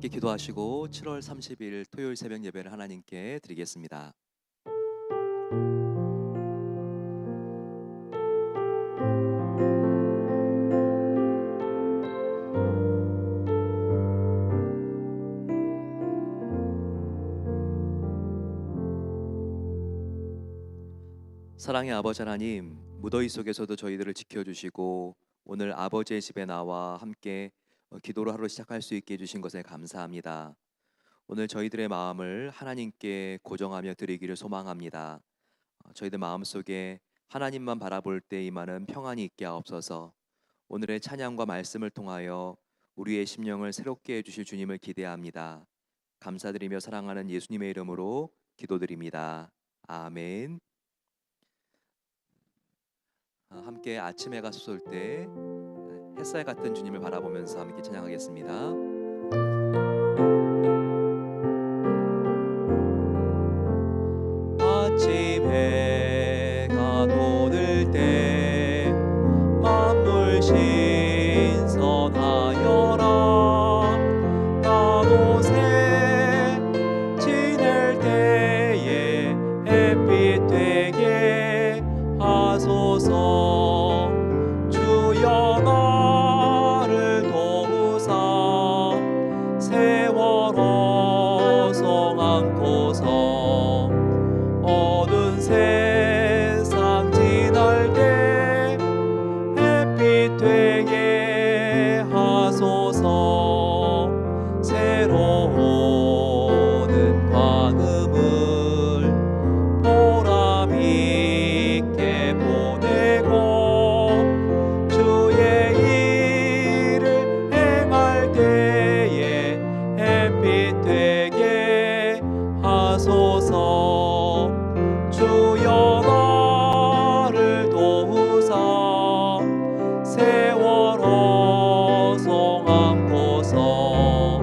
함께 기도하시고 7월 30일 토요일 새벽 예배를 하나님께 드리겠습니다. 사랑의 아버지 하나님, 무더위 속에서도 저희들을 지켜주시고 오늘 아버지의 집에 나와 함께 기도로 하루 시작할 수 있게 해주신 것에 감사합니다. 오늘 저희들의 마음을 하나님께 고정하며 드리기를 소망합니다. 저희들 마음속에 하나님만 바라볼 때 임하는 평안이 있게 하옵소서. 오늘의 찬양과 말씀을 통하여 우리의 심령을 새롭게 해주실 주님을 기대합니다. 감사드리며 사랑하는 예수님의 이름으로 기도드립니다. 아멘. 함께 아침 해가 솟을 때 햇살 같은 주님을 바라보면서 함께 찬양하겠습니다. 아침 해가 돋을 때 만물 신선하여라. 나곳에 지낼 때에 햇빛 되게 하소서. 주여 나를 도우사 세월 어성 안고서 어두운 세상 지날 때 햇빛 되게 하소서. 새로운 광음을 보람 있게 보내고 주의 일을 행할 때에 햇빛 되게 하소서. 주여 나를 도우사 세월 어성 안고서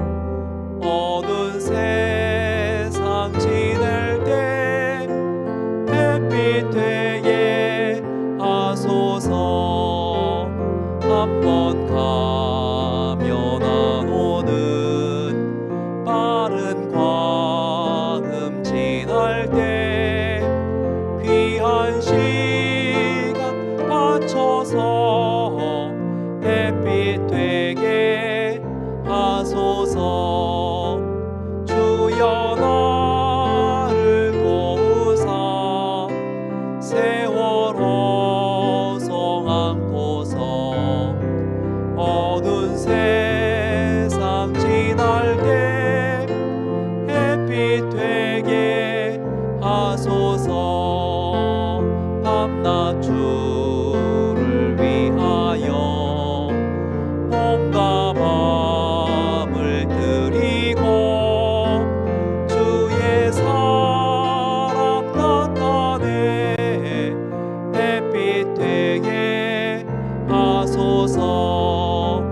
어두운 세상 지낼 때 햇빛 되게 하소서. 한번 가면 안 오는 빠른 광음 지날 때 귀한 시간 바쳐서 햇빛 되게 하소서. 주여 나를 도우사 세월 어성 안고서 어두운 세상 지날 때 햇빛 되게 하소서. 밤낮 주를 위하여 몸과 마음을 드리고 주의 사랑 나타내 햇빛 되게 하소서.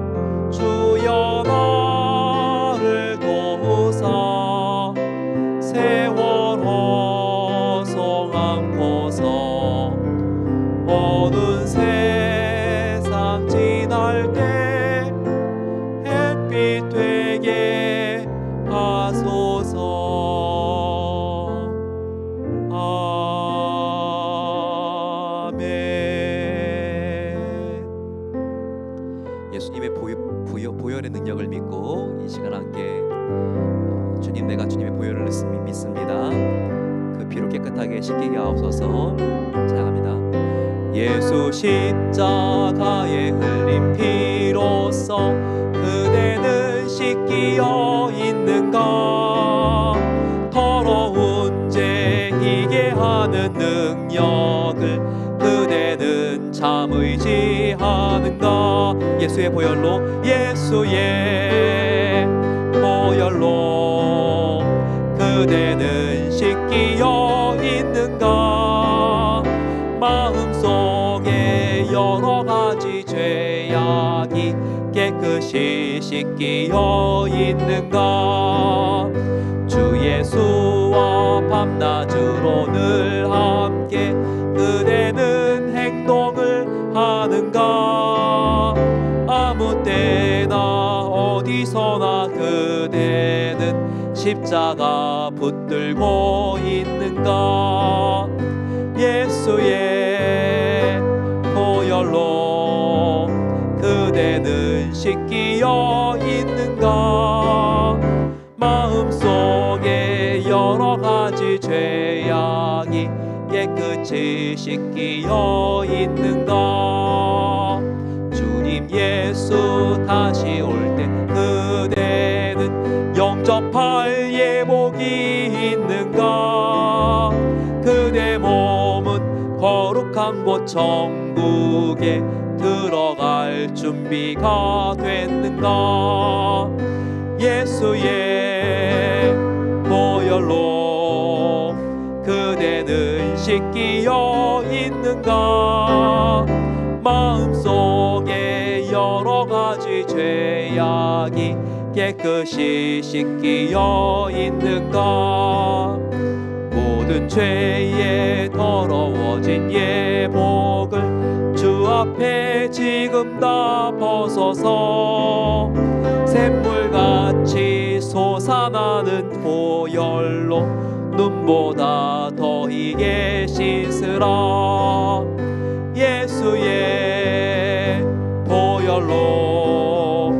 주여 나를 도우사 세월 어성 안고서 어두운 세상 지날 때 햇빛 되게 하소서. 아멘. 예수님의 보혈의 능력을 믿고 이 시간 함께 주님, 내가 주님의 보혈을 믿습니다. 그 피로 깨끗하게 씻기게 하옵소서. 찬양합니다. 예수 십자가에 흘린 피로써 그대는 씻기어 있는가. 더러운 죄 희게 하는 능력을 그대는 참 의지하는가. 예수의 보혈로 예수의 보혈로 그대는 씻기어 있는가. 마음속에 여러 가지 죄악이 깨끗이 씻기어 있는가. 주 예수와 밤낮으로 늘 함께 그대는 행동을 하는가. 아무 때나 어디서나 그대 십자가 붙들고 있는가? 예수의 보혈로 그대는 씻기어 있는가? 마음속에 여러 가지 죄악이 깨끗이 씻기어 있는가? 주님 예수 다시 올 때 그대는 영접할 예복이 있는가? 그대 몸은 거룩한 곳 천국에 들어갈 준비가 됐는가? 예수의 보혈로 그대는 씻기어 있는가? 마음속에 여러 가지 죄악이 깨끗이 씻기어 있는가? 모든 죄에 더러워진 예복을 주 앞에 지금 다 벗어서 샘물같이 솟아나는 보혈로 눈보다 더 희게 씻으라. 예수의 보혈로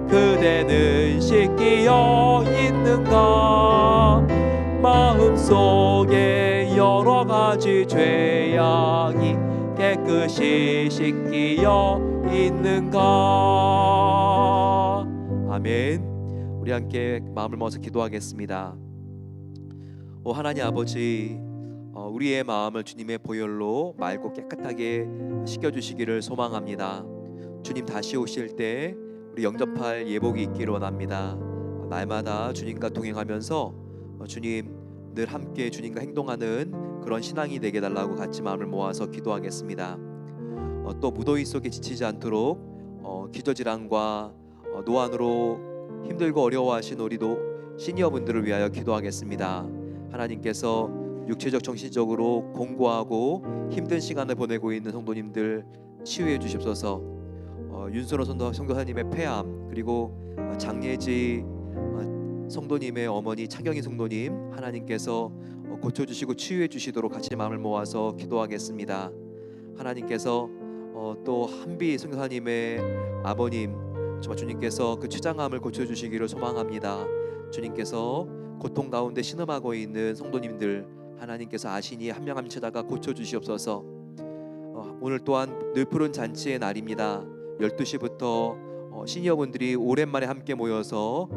그대는 씻기어 있는가? 마음속에 여러 가지 죄악이 깨끗이 씻기어 있는가? 아멘. 우리 함께 마음을 모아서 기도하겠습니다. 오 하나님 아버지, 우리의 마음을 주님의 보혈로 맑고 깨끗하게 씻겨주시기를 소망합니다. 주님 다시 오실 때 우리 영접할 예복이 있기를 원합니다. 날마다 주님과 동행하면서 주님 늘 함께 주님과 행동하는 그런 신앙이 되게 달라고 같이 마음을 모아서 기도하겠습니다. 또 무더위 속에 지치지 않도록 기저질환과 노안으로 힘들고 어려워하신 우리도 시니어분들을 위하여 기도하겠습니다. 하나님께서 육체적 정신적으로 공고하고 힘든 시간을 보내고 있는 성도님들 치유해 주십소서. 윤선호 성도사님의 폐암, 그리고 장예지 성도님의 어머니 차경희 성도님 하나님께서 고쳐주시고 치유해 주시도록 같이 마음을 모아서 기도하겠습니다. 하나님께서 또 한비 성도사님의 아버님 정말 주님께서 그 췌장암을 고쳐주시기를 소망합니다. 주님께서 고통 가운데 신음하고 있는 성도님들 하나님께서 아시니 한 명 한 명 찾아가 고쳐주시옵소서. 오늘 또한 늘푸른 잔치의 날입니다. 12시부터 시니어분들이 오랜만에 함께 모여서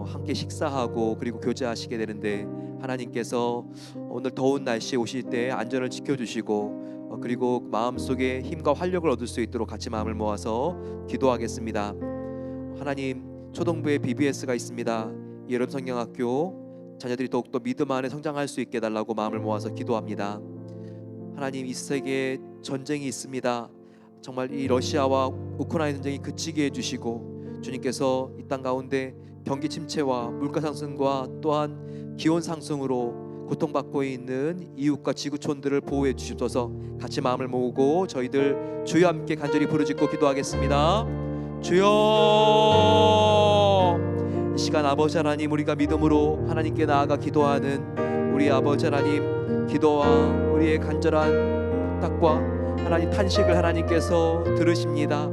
함께 식사하고 그리고 교제하시게 되는데 하나님께서 오늘 더운 날씨에 오실 때 안전을 지켜주시고 그리고 마음속에 힘과 활력을 얻을 수 있도록 같이 마음을 모아서 기도하겠습니다. 하나님, 초등부에 BBS가 있습니다. 여름성경학교 자녀들이 더욱더 믿음 안에 성장할 수 있게 해달라고 마음을 모아서 기도합니다. 하나님, 이 세계에 전쟁이 있습니다. 정말 이 러시아와 우크라이나 전쟁이 그치게 해주시고 주님께서 이 땅 가운데 경기 침체와 물가 상승과 또한 기온 상승으로 고통받고 있는 이웃과 지구촌들을 보호해 주시옵소서. 같이 마음을 모으고 저희들 주여 함께 간절히 부르짖고 기도하겠습니다. 주여. 이 시간 아버지 하나님, 우리가 믿음으로 하나님께 나아가 기도하는 우리 아버지 하나님, 기도와 우리의 간절한 부탁과 하나님 탄식을 하나님께서 들으십니다.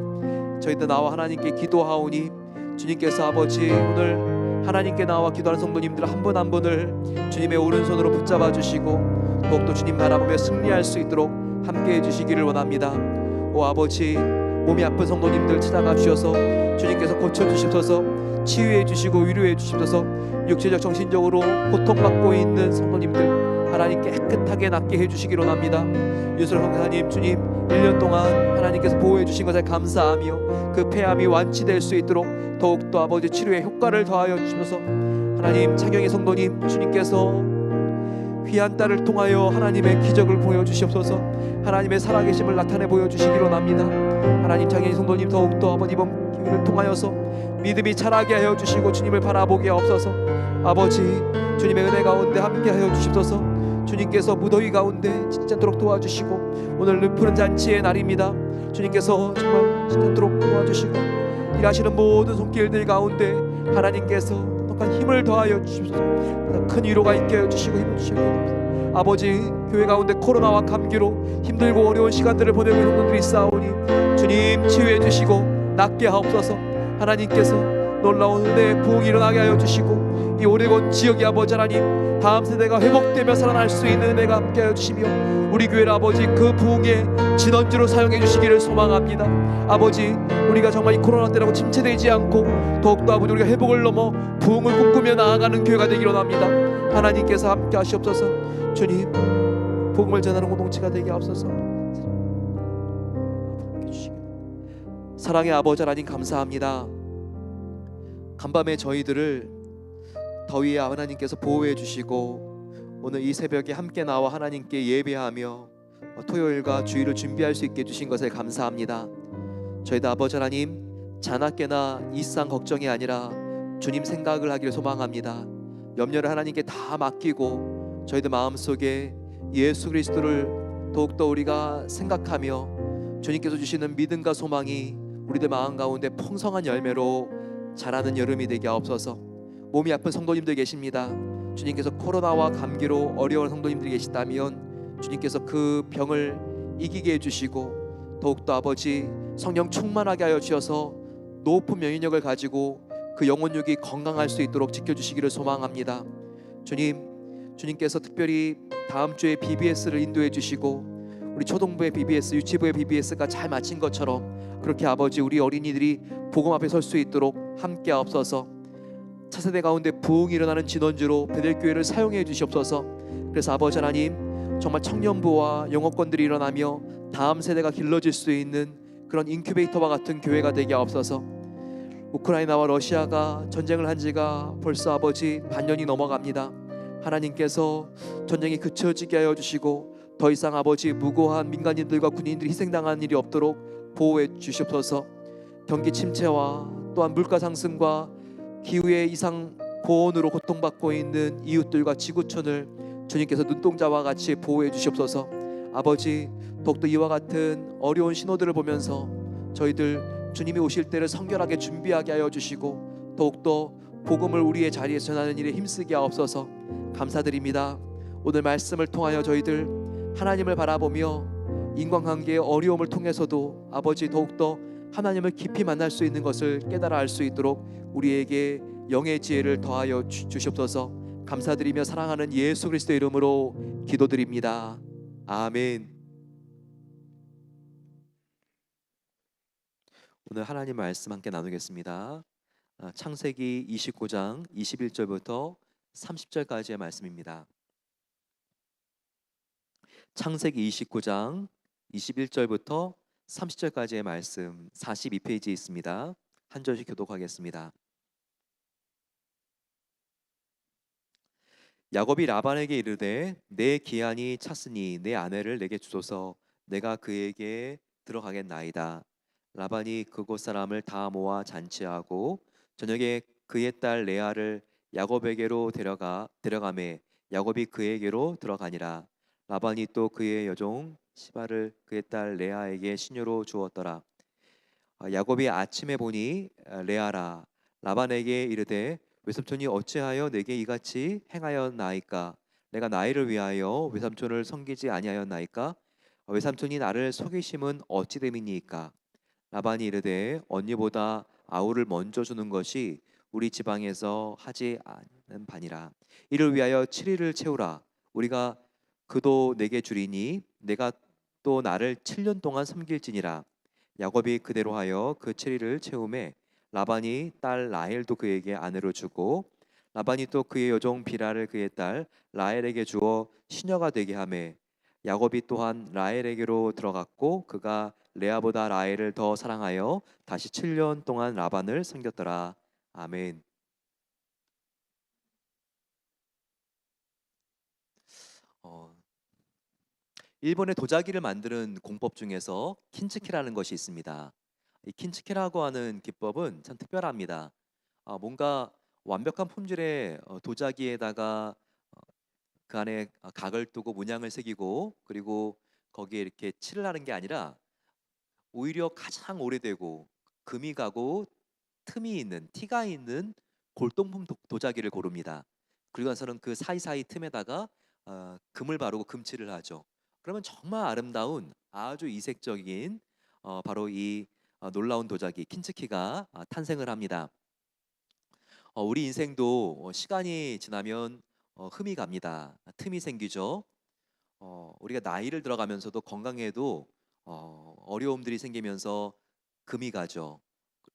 저희도 나와 하나님께 기도하오니 주님께서 아버지 오늘 하나님께 나와 기도하는 성도님들 한 분 한 분을 주님의 오른손으로 붙잡아 주시고 더욱더 주님 바라보며 승리할 수 있도록 함께 해주시기를 원합니다. 오 아버지, 몸이 아픈 성도님들 찾아가 주셔서 주님께서 고쳐주시옵소서. 치유해 주시고 위로해 주시옵소서. 육체적 정신적으로 고통받고 있는 성도님들 하나님께 깨끗하게 낫게 해주시기를 원합니다. 유설 성사님, 주님 1년 동안 하나님께서 보호해 주신 것에 감사하며 그 폐암이 완치될 수 있도록 더욱더 아버지 치료에 효과를 더하여 주시면서 하나님, 차경희 성도님 주님께서 귀한 딸을 통하여 하나님의 기적을 보여주시옵소서. 하나님의 살아계심을 나타내 보여주시기로 원합니다. 하나님, 차경희 성도님 더욱더 아버지 이번 기회를 통하여서 믿음이 자라게 하여 주시고 주님을 바라보게 하옵소서. 아버지, 주님의 은혜 가운데 함께 하여 주시옵소서. 주님께서 무더위 가운데 지치지 않도록 도와주시고 오늘 늘푸른 잔치의 날입니다. 주님께서 정말 지치지 않도록 도와주시고 일하시는 모든 손길들 가운데 하나님께서 부족한 힘을 더하여 주시옵소서. 큰 위로가 있게 하여 주시고 힘을 주시옵소서. 아버지, 교회 가운데 코로나와 감기로 힘들고 어려운 시간들을 보내고 있는 분들이 있사오니 주님 치유해 주시고 낫게 하옵소서. 하나님께서 놀라운 은혜의 부흥이 일어나게 하여 주시고 이 오레곤 지역의 아버지 하나님, 다음 세대가 회복되며 살아날 수 있는 은혜가 함께 하여 주시며 우리 교회를 아버지 그 부흥의 진원지로 사용해 주시기를 소망합니다. 아버지, 우리가 정말 이 코로나 때라고 침체되지 않고 더욱더 아버지 우리가 회복을 넘어 부흥을 꿈꾸며 나아가는 교회가 되기로 합니다. 하나님께서 함께 하시옵소서. 주님, 복음을 전하는 공동체가 되게 하옵소서. 사랑의 아버지 하나님, 감사합니다. 간밤에 저희들을 더위에 하나님께서 보호해 주시고 오늘 이 새벽에 함께 나와 하나님께 예배하며 토요일과 주일을 준비할 수 있게 해주신 것에 감사합니다. 저희도 아버지 하나님, 자나깨나 일상 걱정이 아니라 주님 생각을 하기를 소망합니다. 염려를 하나님께 다 맡기고 저희들 마음속에 예수 그리스도를 더욱더 우리가 생각하며 주님께서 주시는 믿음과 소망이 우리들 마음 가운데 풍성한 열매로 자라는 여름이 되게 하옵소서. 몸이 아픈 성도님들 계십니다. 주님께서 코로나와 감기로 어려운 성도님들이 계시다면 주님께서 그 병을 이기게 해주시고 더욱더 아버지 성령 충만하게 하여 주셔서 높은免疫力을 가지고 그 영혼육이 건강할 수 있도록 지켜주시기를 소망합니다. 주님께서 특별히 다음 주에 BBS를 인도해 주시고 우리 초등부의 BBS, 유치부의 BBS가 잘 마친 것처럼 그렇게 아버지 우리 어린이들이 복음 앞에 설 수 있도록 함께 하옵소서. 차세대 가운데 부흥이 일어나는 진원지로 베델교회를 사용해 주시옵소서. 그래서 아버지 하나님, 정말 청년부와 영어권들이 일어나며 다음 세대가 길러질 수 있는 그런 인큐베이터와 같은 교회가 되게 하옵소서. 우크라이나와 러시아가 전쟁을 한 지가 벌써 아버지 반년이 넘어갑니다. 하나님께서 전쟁이 그쳐지게 하여 주시고 더 이상 아버지 무고한 민간인들과 군인들이 희생당하는 일이 없도록 보호해 주시옵소서. 경기 침체와 또한 물가 상승과 기후의 이상 고온으로 고통받고 있는 이웃들과 지구촌을 주님께서 눈동자와 같이 보호해 주시옵소서. 아버지, 더욱더 이와 같은 어려운 신호들을 보면서 저희들 주님이 오실 때를 성결하게 준비하게 하여 주시고 더욱더 복음을 우리의 자리에 전하는 일에 힘쓰게 하옵소서. 감사드립니다. 오늘 말씀을 통하여 저희들 하나님을 바라보며 인간관계의 어려움을 통해서도 아버지 더욱더 하나님을 깊이 만날 수 있는 것을 깨달아 알 수 있도록 우리에게 영의 지혜를 더하여 주시옵소서. 감사드리며 사랑하는 예수 그리스도의 이름으로 기도드립니다. 아멘. 오늘 하나님 말씀 함께 나누겠습니다. 창세기 29장 21절부터 30절까지의 말씀입니다. 창세기 29장 21절부터 30절까지의 말씀 42페이지에 있습니다. 한 절씩 교독하겠습니다. 야곱이 라반에게 이르되 내 기한이 찼으니 내 아내를 내게 주소서. 내가 그에게 들어가겠나이다. 라반이 그곳 사람을 다 모아 잔치하고 저녁에 그의 딸 레아를 야곱에게로 데려가매 야곱이 그에게로 들어가니라. 라반이 또 그의 여종 시바를 그의 딸 레아에게 시녀로 주었더라. 야곱이 아침에 보니 레아라. 라반에게 이르되 외삼촌이 어찌하여 내게 이같이 행하였나이까? 내가 나이를 위하여 외삼촌을 섬기지 아니하였나이까? 외삼촌이 나를 속이심은 어찌 됨이니이까? 라반이 이르되 언니보다 아우를 먼저 주는 것이 우리 지방에서 하지 않는 바니라. 이를 위하여 7일을 채우라. 우리가 그도 내게 주리니 내가 또 나를 7년 동안 섬길지니라. 야곱이 그대로 하여 그 7일을 채우매 라반이 딸 라헬도 그에게 아내로 주고 라반이 또 그의 여종 비라를 그의 딸 라헬에게 주어 시녀가 되게 하매 야곱이 또한 라헬에게로 들어갔고 그가 레아보다 라헬을 더 사랑하여 다시 7년 동안 라반을 섬겼더라. 아멘. 일본의 도자기를 만드는 공법 중에서 킨츠케라는 것이 있습니다. 이 킨츠케라고 하는 기법은 참 특별합니다. 뭔가 완벽한 품질의 도자기에다가 그 안에 각을 두고 문양을 새기고 그리고 거기에 이렇게 칠을 하는 게 아니라 오히려 가장 오래되고 금이 가고 틈이 있는 티가 있는 골동품 도자기를 고릅니다. 그리고 나서는 그 사이사이 틈에다가 금을 바르고 금칠을 하죠. 그러면 정말 아름다운 아주 이색적인 바로 이 놀라운 도자기 킨츠키가 탄생을 합니다. 우리 인생도 시간이 지나면 흠이 갑니다. 틈이 생기죠. 우리가 나이를 들어가면서도 건강에도 어려움들이 생기면서 금이 가죠.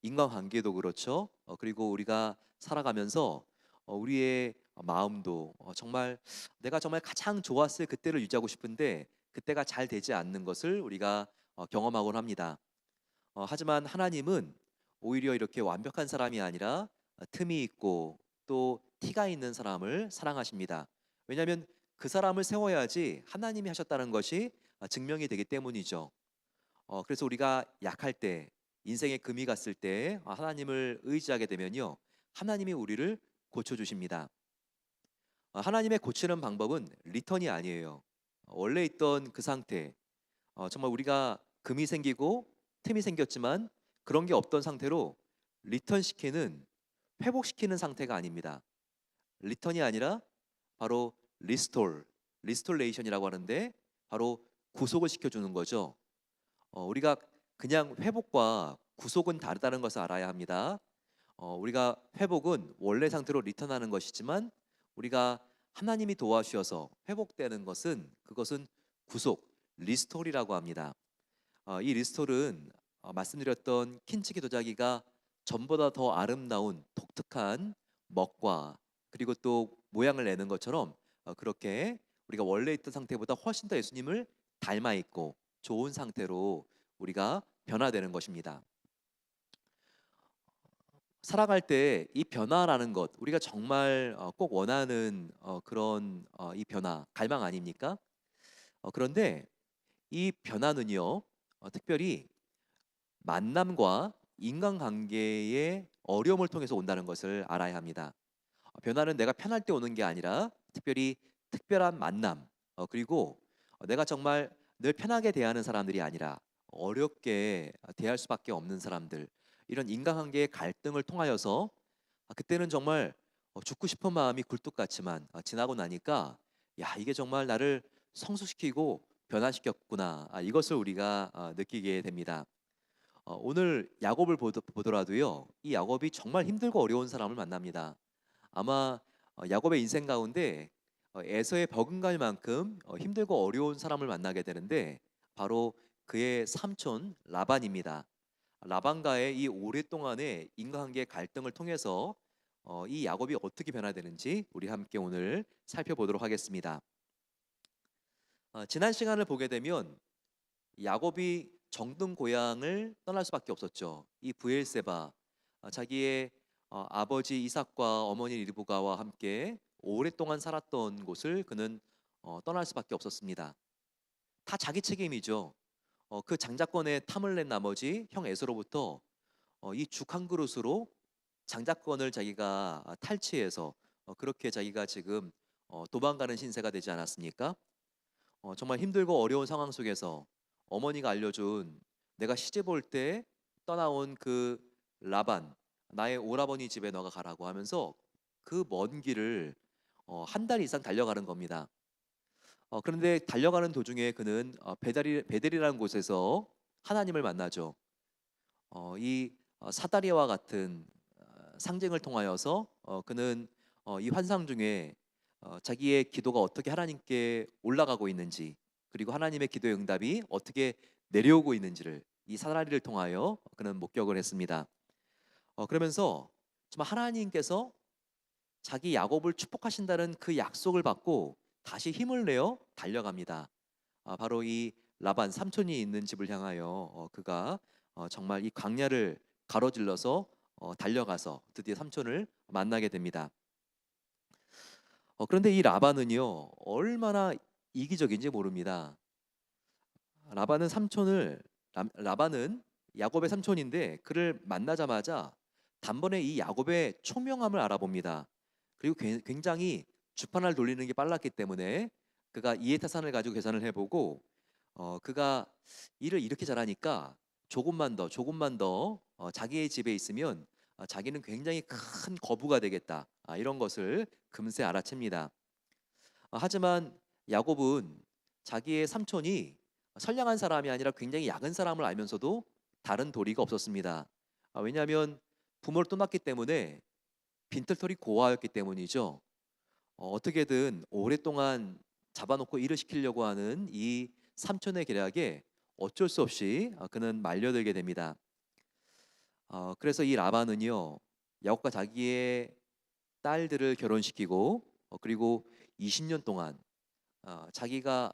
인간관계도 그렇죠. 그리고 우리가 살아가면서 우리의 마음도 정말 내가 정말 가장 좋았을 그때를 유지하고 싶은데 그때가 잘 되지 않는 것을 우리가 경험하곤 합니다. 하지만 하나님은 오히려 이렇게 완벽한 사람이 아니라 틈이 있고 또 티가 있는 사람을 사랑하십니다. 왜냐하면 그 사람을 세워야지 하나님이 하셨다는 것이 증명이 되기 때문이죠. 그래서 우리가 약할 때 인생의 금이 갔을 때 하나님을 의지하게 되면요. 하나님이 우리를 고쳐주십니다. 하나님의 고치는 방법은 리턴이 아니에요. 원래 있던 그 상태, 정말 우리가 금이 생기고 틈이 생겼지만 그런 게 없던 상태로 리턴시키는 회복시키는 상태가 아닙니다. 리턴이 아니라 바로 리스톨레이션이라고 하는데 바로 구속을 시켜주는 거죠. 우리가 그냥 회복과 구속은 다르다는 것을 알아야 합니다. 우리가 회복은 원래 상태로 리턴하는 것이지만 우리가 하나님이 도와주셔서 회복되는 것은 그것은 구속, 리스톨이라고 합니다. 이 리스톨은 말씀드렸던 킨치키 도자기가 전보다 더 아름다운 독특한 먹과 그리고 또 모양을 내는 것처럼 그렇게 우리가 원래 있던 상태보다 훨씬 더 예수님을 닮아 있고 좋은 상태로 우리가 변화되는 것입니다. 살아갈 때 이 변화라는 것 우리가 정말 꼭 원하는 그런 이 변화 갈망 아닙니까? 그런데 이 변화는요 특별히 만남과 인간관계의 어려움을 통해서 온다는 것을 알아야 합니다. 변화는 내가 편할 때 오는 게 아니라 특별히 특별한 만남 그리고 내가 정말 늘 편하게 대하는 사람들이 아니라 어렵게 대할 수밖에 없는 사람들 이런 인간관계의 갈등을 통하여서 그때는 정말 죽고 싶은 마음이 굴뚝 같지만 지나고 나니까 야 이게 정말 나를 성숙시키고 변화시켰구나 이것을 우리가 느끼게 됩니다. 오늘 야곱을 보더라도요 이 야곱이 정말 힘들고 어려운 사람을 만납니다. 아마 야곱의 인생 가운데 에서의 버금갈 만큼 힘들고 어려운 사람을 만나게 되는데 바로 그의 삼촌 라반입니다. 라반과의 이 오랫동안의 인간관계 갈등을 통해서 이 야곱이 어떻게 변화되는지 우리 함께 오늘 살펴보도록 하겠습니다. 지난 시간을 보게 되면 야곱이 정든 고향을 떠날 수밖에 없었죠. 이 브엘세바 자기의 아버지 이삭과 어머니 리브가와 함께 오랫동안 살았던 곳을 그는 떠날 수밖에 없었습니다. 다 자기 책임이죠. 그 장자권에 탐을 낸 나머지 형 에서로부터 이 죽 한 그릇으로 장자권을 자기가 탈취해서 그렇게 자기가 지금 도망가는 신세가 되지 않았습니까? 정말 힘들고 어려운 상황 속에서 어머니가 알려준 내가 시집 올 때 떠나온 그 라반 나의 오라버니 집에 너가 가라고 하면서 그 먼 길을 한 달 이상 달려가는 겁니다. 그런데 달려가는 도중에 그는 베델이라는 곳에서 하나님을 만나죠. 이 사다리와 같은 상징을 통하여서 그는 이 환상 중에 자기의 기도가 어떻게 하나님께 올라가고 있는지 그리고 하나님의 기도의 응답이 어떻게 내려오고 있는지를 이 사다리를 통하여 그는 목격을 했습니다. 그러면서 정말 하나님께서 자기 야곱을 축복하신다는 그 약속을 받고 다시 힘을 내어 달려갑니다. 바로 이 라반 삼촌이 있는 집을 향하여 그가 정말 이 광야를 가로질러서 달려가서 드디어 삼촌을 만나게 됩니다. 그런데 이 라반은요 얼마나 이기적인지 모릅니다. 라반은 라반은 야곱의 삼촌인데 그를 만나자마자 단번에 이 야곱의 총명함을 알아봅니다. 그리고 굉장히 주판을 돌리는 게 빨랐기 때문에 그가 이해타산을 가지고 계산을 해보고 그가 일을 이렇게 잘하니까 조금만 더 자기의 집에 있으면 자기는 굉장히 큰 거부가 되겠다. 이런 것을 금세 알아챕니다. 하지만 야곱은 자기의 삼촌이 선량한 사람이 아니라 굉장히 약은 사람을 알면서도 다른 도리가 없었습니다. 왜냐하면 부모를 떠났기 때문에 빈털털이 고아였기 때문이죠. 어떻게든 오랫동안 잡아놓고 일을 시키려고 하는 이 삼촌의 계략에 어쩔 수 없이 그는 말려들게 됩니다. 그래서 이 라반은요, 야곱과 자기의 딸들을 결혼시키고 그리고 20년 동안 자기가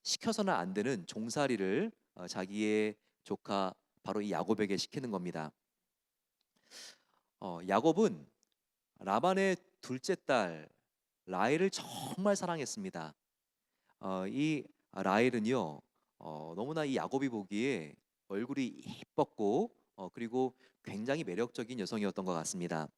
시켜서는 안 되는 종살이를 자기의 조카 바로 이 야곱에게 시키는 겁니다. 야곱은 라반의 둘째 딸 라헬을 정말 사랑했습니다. 이 라헬은요, 너무나 이 야곱이 보기에 얼굴이 예뻤고 그리고 굉장히 매력적인 여성이었던 것 같습니다.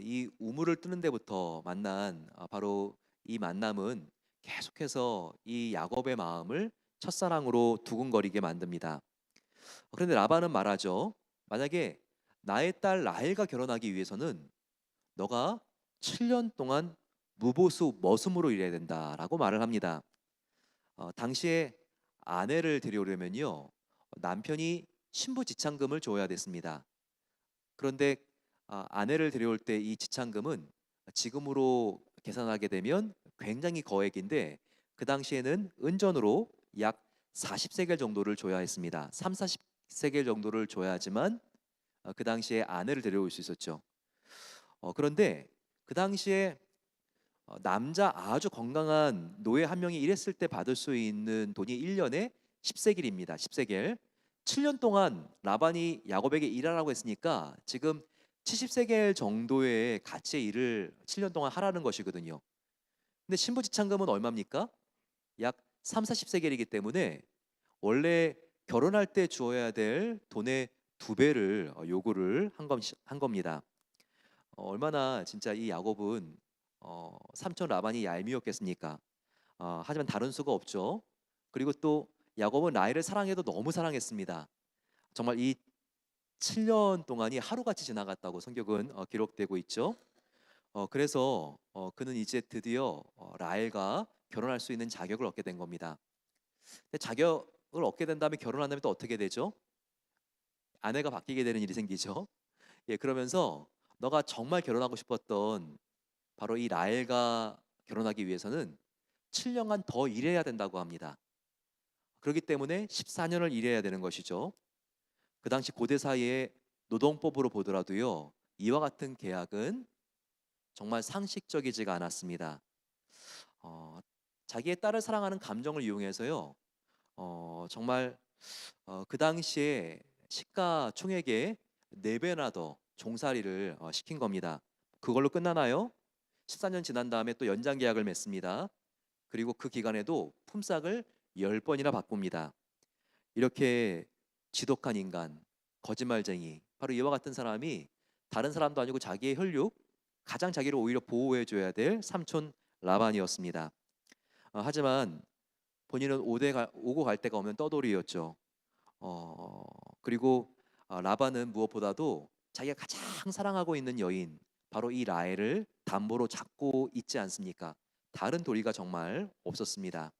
이 우물을 뜨는 데부터 만난 바로 이 만남은 계속해서 이 야곱의 마음을 첫사랑으로 두근거리게 만듭니다. 그런데 라반은 말하죠. 만약에 나의 딸 라헬과 결혼하기 위해서는 너가 7년 동안 무보수 머슴으로 일해야 된다라고 말을 합니다. 당시에 아내를 데려오려면요, 남편이 신부지참금을 줘야 됐습니다. 그런데 아내를 데려올 때 이 지참금은 지금으로 계산하게 되면 굉장히 거액인데 그 당시에는 은전으로 약 40세겔 정도를 줘야 했습니다. 3, 40세겔 정도를 줘야지만 그 당시에 아내를 데려올 수 있었죠. 그런데 그 당시에 남자 아주 건강한 노예 한 명이 일했을 때 받을 수 있는 돈이 1년에 10세겔입니다. 10세겔. 7년 동안 라반이 야곱에게 일하라고 했으니까 지금 70세겔 정도의 가치의 일을 7년 동안 하라는 것이거든요. 근데 신부지참금은 얼마입니까? 약 3, 40세겔이기 때문에 원래 결혼할 때 주어야 될 돈의 2배를 요구를 한 겁니다. 얼마나 진짜 이 야곱은 삼촌 라반이 얄미웠겠습니까? 하지만 다른 수가 없죠. 그리고 또 야곱은 라헬을 사랑해도 너무 사랑했습니다. 정말 이 7년 동안이 하루같이 지나갔다고 성경은 기록되고 있죠. 그래서 그는 이제 드디어 라헬과 결혼할 수 있는 자격을 얻게 된 겁니다. 근데 자격을 얻게 된 다음에 결혼한 다음에 또 어떻게 되죠? 아내가 바뀌게 되는 일이 생기죠. 예, 그러면서 너가 정말 결혼하고 싶었던 바로 이 라헬과 결혼하기 위해서는 7년간 더 일해야 된다고 합니다. 그렇기 때문에 14년을 일해야 되는 것이죠. 그 당시 고대 사이의 노동법으로 보더라도요, 이와 같은 계약은 정말 상식적이지가 않았습니다. 어, 자기의 딸을 사랑하는 감정을 이용해서요, 정말 그 당시에 시가총액의 4배나 더 종살이를 시킨 겁니다. 그걸로 끝나나요? 14년 지난 다음에 또 연장 계약을 맺습니다. 그리고 그 기간에도 품삯을 10번이나 바꿉니다. 이렇게 지독한 인간, 거짓말쟁이, 바로 이와 같은 사람이 다른 사람도 아니고 자기의 혈육, 가장 자기를 오히려 보호해 줘야 될 삼촌 라반이었습니다. 하지만 본인은 오고 갈 데가 없는 떠돌이였죠. 어, 그리고 라반은 무엇보다도 자기가 가장 사랑하고 있는 여인, 바로 이 라헬을 담보로 잡고 있지 않습니까? 다른 도리가 정말 없었습니다.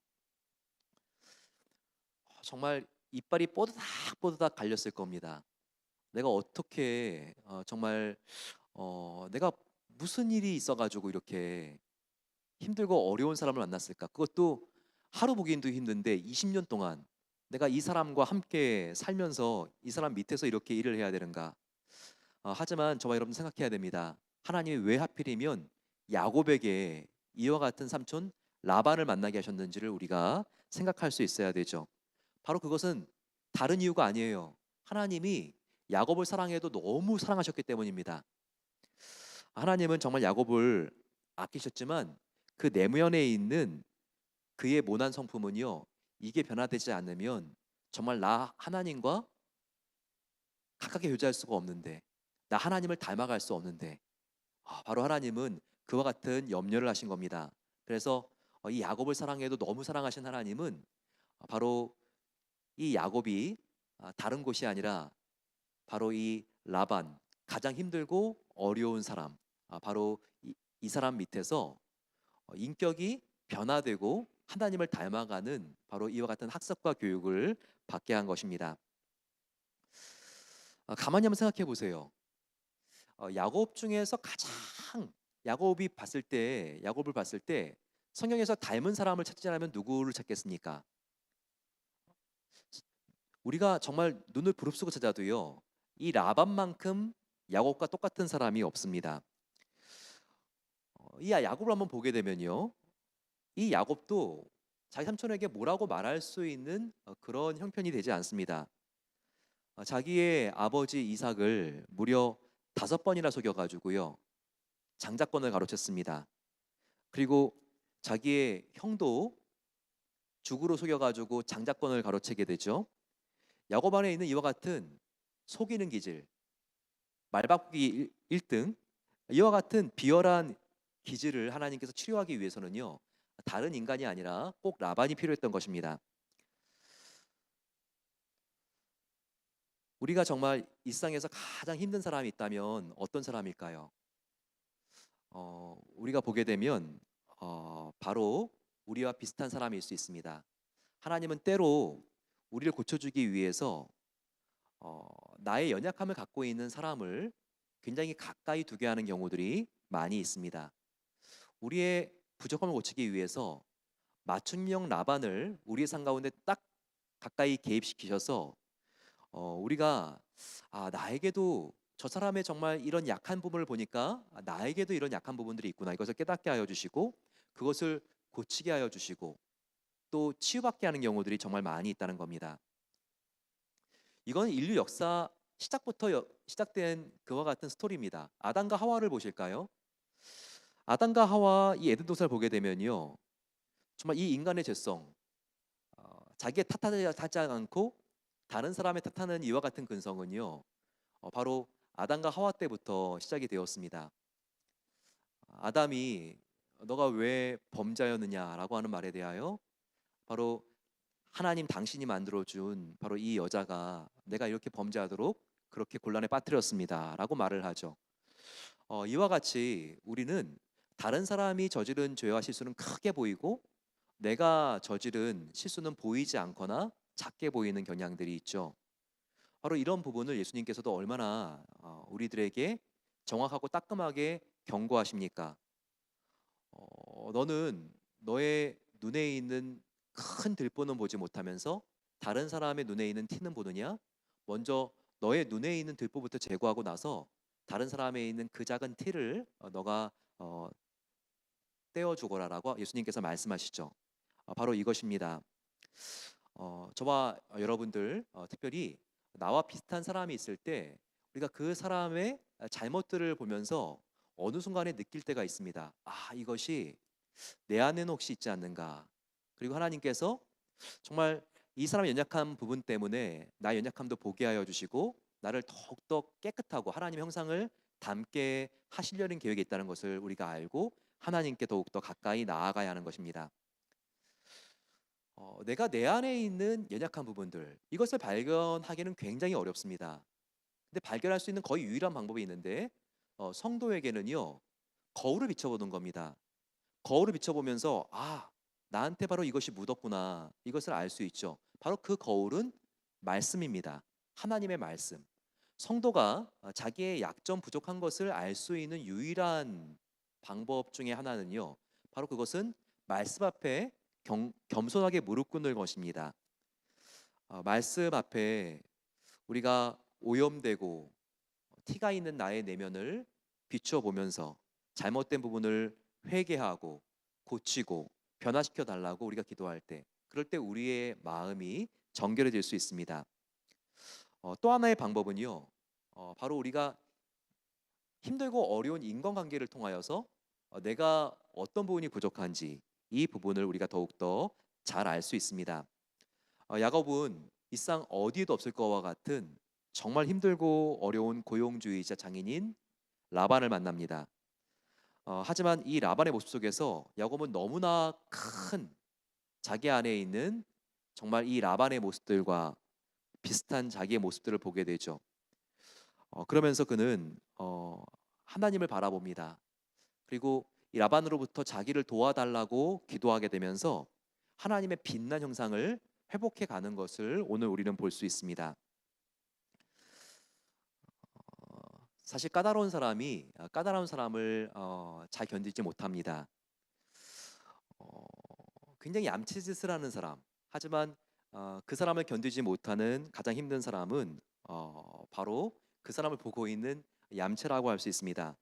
정말 이빨이 뽀드닥뽀드닥 갈렸을 겁니다. 내가 어떻게 정말 내가 무슨 일이 있어가지고 이렇게 힘들고 어려운 사람을 만났을까? 그것도 하루 보기도 힘든데 20년 동안 내가 이 사람과 함께 살면서 이 사람 밑에서 이렇게 일을 해야 되는가? 하지만 저와 여러분 생각해야 됩니다. 하나님이 왜 하필이면 야곱에게 이와 같은 삼촌 라반을 만나게 하셨는지를 우리가 생각할 수 있어야 되죠. 바로 그것은 다른 이유가 아니에요. 하나님이 야곱을 사랑해도 너무 사랑하셨기 때문입니다. 하나님은 정말 야곱을 아끼셨지만 그 내면에 있는 그의 모난 성품은요, 이게 변화되지 않으면 정말 나 하나님과 가깝게 교제할 수가 없는데, 나 하나님을 닮아갈 수 없는데, 바로 하나님은 그와 같은 염려를 하신 겁니다. 그래서 이 야곱을 사랑해도 너무 사랑하신 하나님은 바로 이 야곱이 다른 곳이 아니라 바로 이 라반, 가장 힘들고 어려운 사람, 바로 이 사람 밑에서 인격이 변화되고 하나님을 닮아가는 바로 이와 같은 학습과 교육을 받게 한 것입니다. 가만히 한번 생각해 보세요. 야곱 중에서 가장 야곱을 봤을 때 성경에서 닮은 사람을 찾자면 누구를 찾겠습니까? 우리가 정말 눈을 부릅쓰고 찾아도요, 이 라반만큼 야곱과 똑같은 사람이 없습니다. 이 야곱을 한번 보게 되면요, 이 야곱도 자기 삼촌에게 뭐라고 말할 수 있는 그런 형편이 되지 않습니다. 자기의 아버지 이삭을 무려 5번이나 속여가지고요, 장자권을 가로챘습니다. 그리고 자기의 형도 죽으로 속여가지고 장자권을 가로채게 되죠. 야곱 안에 있는 이와 같은 속이는 기질, 말바꾸기 1등, 이와 같은 비열한 기질을 하나님께서 치료하기 위해서는요, 다른 인간이 아니라 꼭 라반이 필요했던 것입니다. 우리가 정말 일상에서 가장 힘든 사람이 있다면 어떤 사람일까요? 우리가 보게 되면 바로 우리와 비슷한 사람일 수 있습니다. 하나님은 때로 우리를 고쳐주기 위해서 나의 연약함을 갖고 있는 사람을 굉장히 가까이 두게 하는 경우들이 많이 있습니다. 우리의 부족함을 고치기 위해서 맞춤형 라반을 우리의 삶 가운데 딱 가까이 개입시키셔서 우리가 나에게도 저 사람의 정말 이런 약한 부분을 보니까 나에게도 이런 약한 부분들이 있구나, 이것을 깨닫게 하여 주시고 그것을 고치게 하여 주시고 또 치유받게 하는 경우들이 정말 많이 있다는 겁니다. 이건 인류 역사 시작부터 시작된 그와 같은 스토리입니다. 아담과 하와를 보실까요? 아담과 하와 이 에덴 동산을 보게 되면요, 정말 이 인간의 죄성, 자기의 탓하지 않고 다른 사람의 탓하는 이와 같은 근성은요, 바로 아담과 하와 때부터 시작이 되었습니다. 아담이 너가 왜 범죄하였느냐라고 하는 말에 대하여 바로 하나님 당신이 만들어준 바로 이 여자가 내가 이렇게 범죄하도록 그렇게 곤란에 빠뜨렸습니다라고 말을 하죠. 이와 같이 우리는 다른 사람이 저지른 죄와 실수는 크게 보이고 내가 저지른 실수는 보이지 않거나 작게 보이는 경향들이 있죠. 바로 이런 부분을 예수님께서도 얼마나 우리들에게 정확하고 따끔하게 경고하십니까? 너는 너의 눈에 있는 큰 들보는 보지 못하면서 다른 사람의 눈에 있는 티는 보느냐? 먼저 너의 눈에 있는 들보부터 제거하고 나서 다른 사람에 있는 그 작은 티를 너가 떼어 주거라라고 예수님께서 말씀하시죠. 바로 이것입니다. 저와 여러분들 특별히 나와 비슷한 사람이 있을 때 우리가 그 사람의 잘못들을 보면서 어느 순간에 느낄 때가 있습니다. 이것이 내 안에는 혹시 있지 않는가? 그리고 하나님께서 정말 이 사람의 연약한 부분 때문에 나의 연약함도 보게 하여 주시고 나를 더욱더 깨끗하고 하나님의 형상을 담게 하시려는 계획이 있다는 것을 우리가 알고 하나님께 더욱더 가까이 나아가야 하는 것입니다. 내가 내 안에 있는 연약한 부분들, 이것을 발견하기는 굉장히 어렵습니다. 근데 발견할 수 있는 거의 유일한 방법이 있는데 성도에게는요, 거울을 비춰보는 겁니다. 거울을 비춰보면서 나한테 바로 이것이 묻었구나, 이것을 알 수 있죠. 바로 그 거울은 말씀입니다. 하나님의 말씀. 성도가 자기의 약점 부족한 것을 알 수 있는 유일한 방법 중에 하나는요, 바로 그것은 말씀 앞에 겸손하게 무릎 꿇는 것입니다. 말씀 앞에 우리가 오염되고 티가 있는 나의 내면을 비추어 보면서 잘못된 부분을 회개하고 고치고 변화시켜 달라고 우리가 기도할 때, 그럴 때 우리의 마음이 정결해질 수 있습니다. 또 하나의 방법은요, 바로 우리가 힘들고 어려운 인간관계를 통하여서 내가 어떤 부분이 부족한지 이 부분을 우리가 더욱더 잘 알 수 있습니다. 야곱은 일상 어디에도 없을 것과 같은 정말 힘들고 어려운 고용주의자 장인인 라반을 만납니다. 하지만 이 라반의 모습 속에서 야곱은 너무나 큰 자기 안에 있는 정말 이 라반의 모습들과 비슷한 자기의 모습들을 보게 되죠. 그러면서 그는 하나님을 바라봅니다. 그리고 이 라반으로부터 자기를 도와달라고 기도하게 되면서 하나님의 빛난 형상을 회복해 가는 것을 오늘 우리는 볼 수 있습니다. 사실 까다로운 사람이 까다로운 사람을 잘 견디지 못합니다. 어, 굉장히 얌체짓을 하는 사람. 하지만 그 사람을 견디지 못하는 가장 힘든 사람은 바로 그 사람을 보고 있는 얌체라고 할 수 있습니다.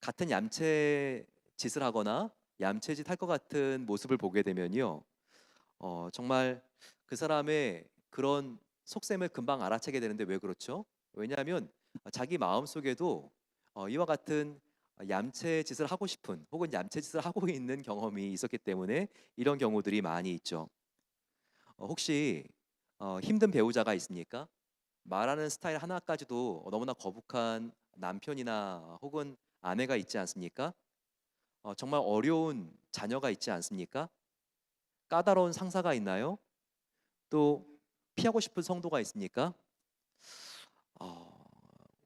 같은 얌체 짓을 하거나 얌체짓 할 것 같은 모습을 보게 되면요, 정말 그 사람의 그런 속셈을 금방 알아채게 되는데 왜 그렇죠? 왜냐하면 자기 마음 속에도 이와 같은 얌체 짓을 하고 싶은 혹은 얌체 짓을 하고 있는 경험이 있었기 때문에 이런 경우들이 많이 있죠. 혹시 힘든 배우자가 있습니까? 말하는 스타일 하나까지도 너무나 거북한 남편이나 혹은 아내가 있지 않습니까? 정말 어려운 자녀가 있지 않습니까? 까다로운 상사가 있나요? 또 피하고 싶은 성도가 있습니까? 어,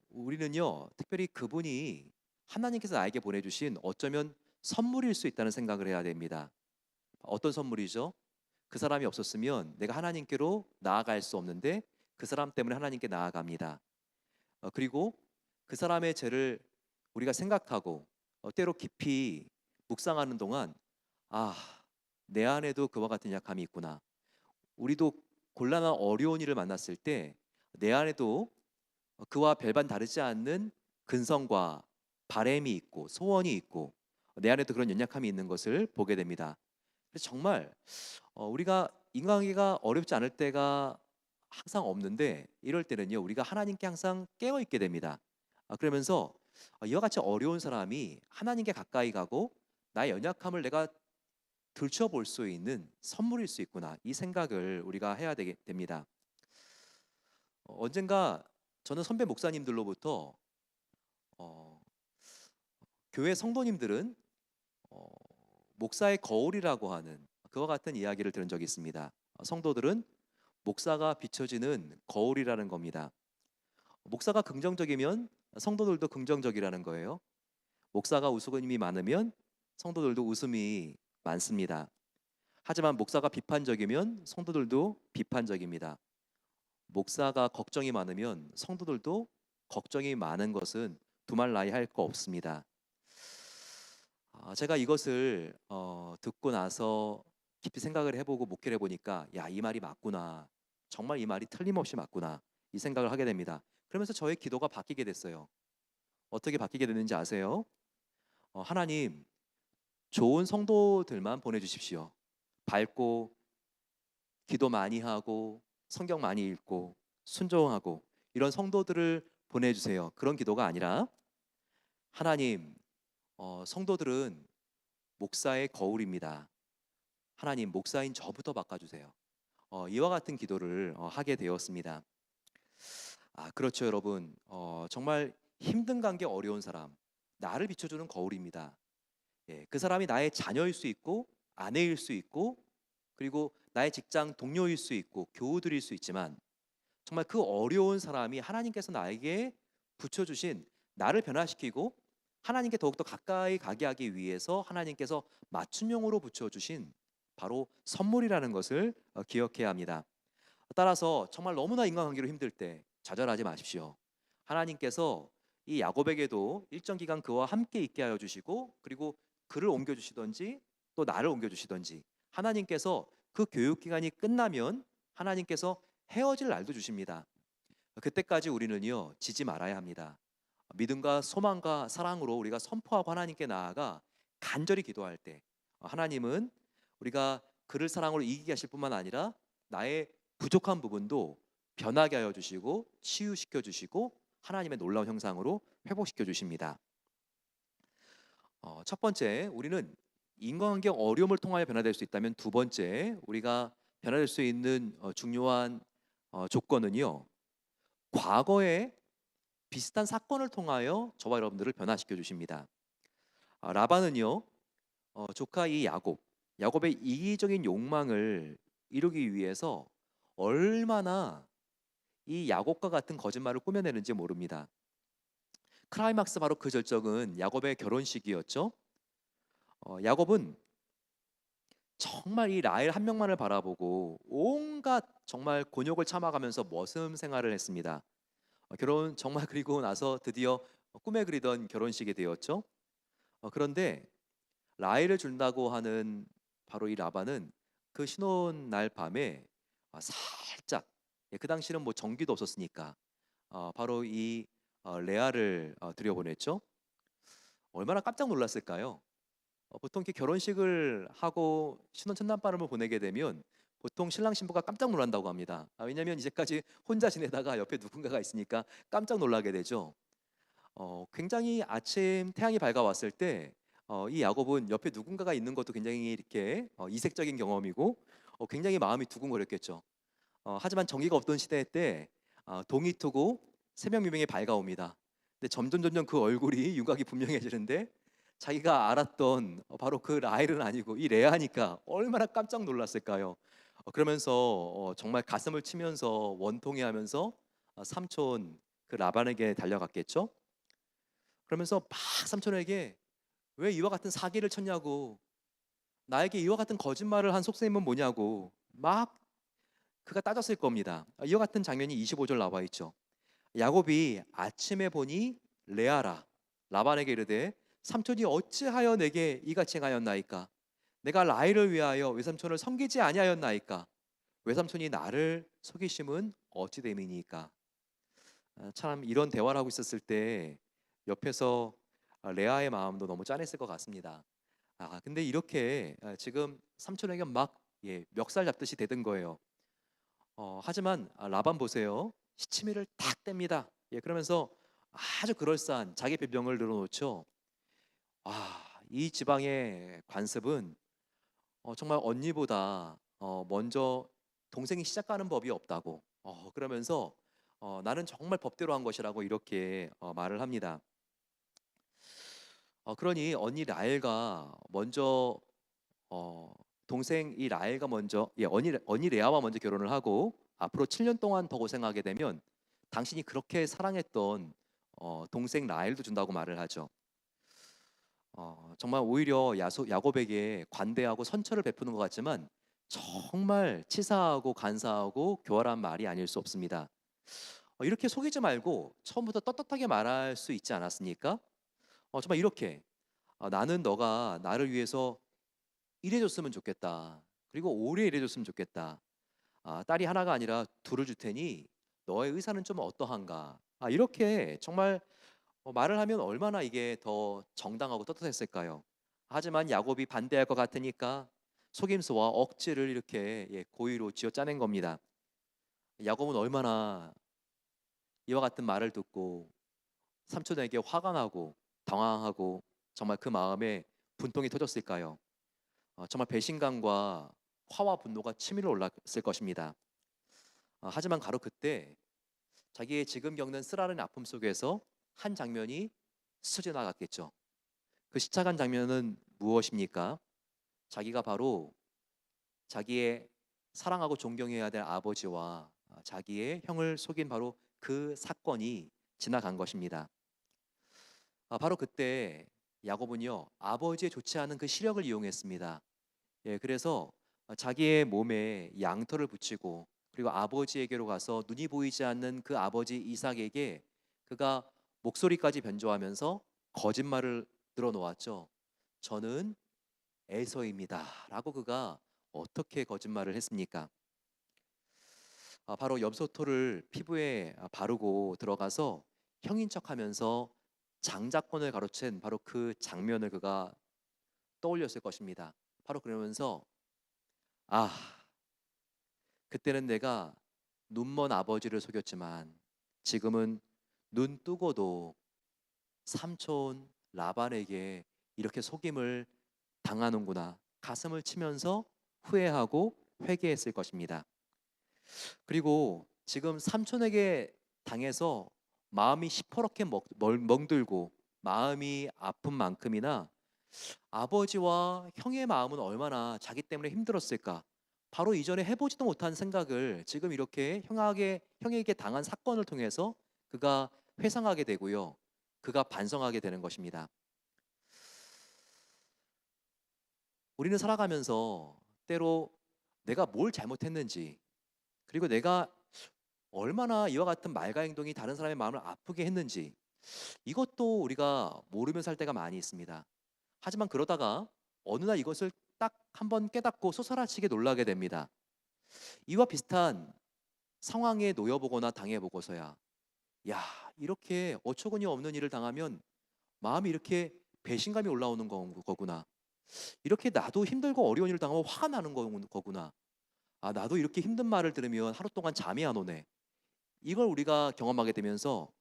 우리는요, 특별히 그분이 하나님께서 나에게 보내주신 어쩌면 선물일 수 있다는 생각을 해야 됩니다. 어떤 선물이죠? 그 사람이 없었으면 내가 하나님께로 나아갈 수 없는데 그 사람 때문에 하나님께 나아갑니다. 그리고 그 사람의 죄를 우리가 생각하고 때로 깊이 묵상하는 동안 아, 내 안에도 그와 같은 약함이 있구나. 우리도 곤란한 어려운 일을 만났을 때 내 안에도 그와 별반 다르지 않는 근성과 바램이 있고 소원이 있고 내 안에도 그런 연약함이 있는 것을 보게 됩니다. 그래서 정말 우리가 인간관계가 어렵지 않을 때가 항상 없는데 이럴 때는요 우리가 하나님께 항상 깨어 있게 됩니다. 그러면서 이와 같이 어려운 사람이 하나님께 가까이 가고 나의 연약함을 내가 들춰볼 수 있는 선물일 수 있구나 이 생각을 우리가 해야 됩니다. 언젠가 저는 선배 목사님들로부터 어, 교회 성도님들은 어, 목사의 거울이라고 하는 그와 같은 이야기를 들은 적이 있습니다. 성도들은 목사가 비춰지는 거울이라는 겁니다. 목사가 긍정적이면 성도들도 긍정적이라는 거예요. 목사가 웃음이 많으면 성도들도 웃음이 많습니다. 하지만 목사가 비판적이면 성도들도 비판적입니다. 목사가 걱정이 많으면 성도들도 걱정이 많은 것은 두말 나이 할 거 없습니다. 제가 이것을 듣고 나서 깊이 생각을 해보고 목회를 해보니까 야, 이 말이 맞구나. 정말 이 말이 틀림없이 맞구나. 이 생각을 하게 됩니다. 그러면서 저의 기도가 바뀌게 됐어요. 어떻게 바뀌게 됐는지 아세요? 하나님, 좋은 성도들만 보내주십시오. 밝고 기도 많이 하고 성경 많이 읽고 순종하고 이런 성도들을 보내주세요. 그런 기도가 아니라 하나님, 성도들은 목사의 거울입니다. 하나님, 목사인 저부터 바꿔주세요. 이와 같은 기도를 하게 되었습니다. 그렇죠, 여러분. 정말 힘든 관계 어려운 사람, 나를 비춰주는 거울입니다. 예, 그 사람이 나의 자녀일 수 있고 아내일 수 있고 그리고 나의 직장 동료일 수 있고 교우들일 수 있지만 정말 그 어려운 사람이 하나님께서 나에게 붙여주신 나를 변화시키고 하나님께 더욱더 가까이 가게 하기 위해서 하나님께서 맞춤형으로 붙여주신 바로 선물이라는 것을 기억해야 합니다. 따라서 정말 너무나 인간관계로 힘들 때 좌절하지 마십시오. 하나님께서 이 야곱에게도 일정 기간 그와 함께 있게 하여 주시고 그리고 그를 옮겨 주시던지 또 나를 옮겨 주시던지 하나님께서 그 교육 기간이 끝나면 하나님께서 헤어질 날도 주십니다. 그때까지 우리는요 지지 말아야 합니다. 믿음과 소망과 사랑으로 우리가 선포하고 하나님께 나아가 간절히 기도할 때 하나님은 우리가 그를 사랑으로 이기게 하실 뿐만 아니라 나의 부족한 부분도 변하게 하여 주시고 치유시켜 주시고 하나님의 놀라운 형상으로 회복시켜 주십니다. 첫 번째, 우리는 인간관계 어려움을 통하여 변화될 수 있다면 두 번째, 우리가 변화될 수 있는 중요한 조건은요. 과거에 비슷한 사건을 통하여 저와 여러분들을 변화시켜 주십니다. 라반은요, 조카 이 야곱의 이기적인 욕망을 이루기 위해서 얼마나 이 야곱과 같은 거짓말을 꾸며내는지 모릅니다. 클라이막스 바로 그 절정은 야곱의 결혼식이었죠. 야곱은 정말 이 라헬 한 명만을 바라보고 온갖 정말 곤욕을 참아가면서 머슴 생활을 했습니다. 결혼 정말 그리고 나서 드디어 꿈에 그리던 결혼식이 되었죠. 그런데 라헬을 준다고 하는 바로 이 라반은 그 신혼 날 밤에 살짝, 그 당시는 뭐 전기도 없었으니까 바로 이 레아를 들여보냈죠. 얼마나 깜짝 놀랐을까요? 보통 이렇게 결혼식을 하고 신혼 첫날 밤을 보내게 되면 보통 신랑 신부가 깜짝 놀란다고 합니다. 왜냐하면 이제까지 혼자 지내다가 옆에 누군가가 있으니까 깜짝 놀라게 되죠. 굉장히 아침 태양이 밝아왔을 때 이 야곱은 옆에 누군가가 있는 것도 굉장히 이렇게 이색적인 경험이고 굉장히 마음이 두근거렸겠죠. 하지만 전기가 없던 시대 때 동이 트고 새벽 미명이 밝아옵니다. 근데 점점 그 얼굴이 윤곽이 분명해지는데 자기가 알았던 바로 그 라헬은 아니고 이 레아니까 얼마나 깜짝 놀랐을까요? 그러면서 정말 가슴을 치면서 원통해하면서 삼촌 그 라반에게 달려갔겠죠. 그러면서 막 삼촌에게 왜 이와 같은 사기를 쳤냐고, 나에게 이와 같은 거짓말을 한 속셈은 뭐냐고 막 그가 따졌을 겁니다. 이와 같은 장면이 25절 나와 있죠. 야곱이 아침에 보니 레아라 라반에게 이르되 삼촌이 어찌하여 내게 이같이 행하였나이까? 내가 라헬을 위하여 외삼촌을 섬기지 아니하였나이까? 외삼촌이 나를 속이심은 어찌 됨이니까? 참 이런 대화를 하고 있었을 때 옆에서 레아의 마음도 너무 짠했을 것 같습니다. 근데 이렇게 지금 삼촌에게 막 멱살 잡듯이 대든 거예요. 하지만 라반 보세요. 시치미를 탁 뗍니다. 그러면서 아주 그럴싸한 자기 배병을 늘어놓죠. 이 지방의 관습은 정말 언니보다 먼저 동생이 시작하는 법이 없다고. 그러면서 나는 정말 법대로 한 것이라고 이렇게 말을 합니다. 그러니 언니 라헬과 먼저 어, 동생 이 라헬과 먼저 언니 레아와 먼저 결혼을 하고 앞으로 7년 동안 더 고생하게 되면 당신이 그렇게 사랑했던 동생 라헬도 준다고 말을 하죠. 정말 오히려 야곱에게 관대하고 선처를 베푸는 것 같지만 정말 치사하고 간사하고 교활한 말이 아닐 수 없습니다. 이렇게 속이지 말고 처음부터 떳떳하게 말할 수 있지 않았습니까? 정말 이렇게 나는 너가 나를 위해서 일해줬으면 좋겠다. 그리고 오래 일해줬으면 좋겠다. 딸이 하나가 아니라 둘을 줄 테니 너의 의사는 좀 어떠한가? 이렇게 정말 말을 하면 얼마나 이게 더 정당하고 떳떳했을까요? 하지만 야곱이 반대할 것 같으니까 속임수와 억지를 이렇게 고의로 쥐어 짜낸 겁니다. 야곱은 얼마나 이와 같은 말을 듣고 삼촌에게 화가 나고 당황하고 정말 그 마음에 분통이 터졌을까요? 정말 배신감과 화와 분노가 치밀어 올랐을 것입니다. 하지만 바로 그때 자기의 지금 겪는 쓰라린 아픔 속에서 한 장면이 스쳐 나갔겠죠. 그 시작한 장면은 무엇입니까? 자기가 바로 자기의 사랑하고 존경해야 될 아버지와 자기의 형을 속인 바로 그 사건이 지나간 것입니다. 바로 그때 야곱은요 아버지의 좋지 않은 그 시력을 이용했습니다. 그래서 자기의 몸에 양털을 붙이고 그리고 아버지에게로 가서 눈이 보이지 않는 그 아버지 이삭에게 그가 목소리까지 변조하면서 거짓말을 늘어놓았죠. 저는 에서입니다라고 그가 어떻게 거짓말을 했습니까? 바로 염소토를 피부에 바르고 들어가서 형인 척하면서 장자권을 가로챈 바로 그 장면을 그가 떠올렸을 것입니다. 바로 그러면서 아, 그때는 내가 눈먼 아버지를 속였지만 지금은 눈 뜨고도 삼촌 라반에게 이렇게 속임을 당하는구나. 가슴을 치면서 후회하고 회개했을 것입니다. 그리고 지금 삼촌에게 당해서 마음이 시퍼렇게 멍들고 마음이 아픈 만큼이나 아버지와 형의 마음은 얼마나 자기 때문에 힘들었을까. 바로 이전에 해보지도 못한 생각을 지금 이렇게 형에게 당한 사건을 통해서 그가 회상하게 되고요. 그가 반성하게 되는 것입니다. 우리는 살아가면서 때로 내가 뭘 잘못했는지, 그리고 내가 얼마나 이와 같은 말과 행동이 다른 사람의 마음을 아프게 했는지, 이것도 우리가 모르며 살 때가 많이 있습니다. 하지만 그러다가 어느 날 이것을 딱 한번 깨닫고 솟아나치게 놀라게 됩니다. 이와 비슷한 상황에 놓여보거나 당해보고서야, 야, 이렇게 어처구니 없는 일을 당하면 마음이 이렇게 배신감이 올라오는 거구나. 이렇게 나도 힘들고 어려운 일을 당하면 화가 나는 거구나. 아, 나도 이렇게 힘든 말을 들으면 하루 동안 잠이 안 오네. 이걸 우리가 경험하게 되면서,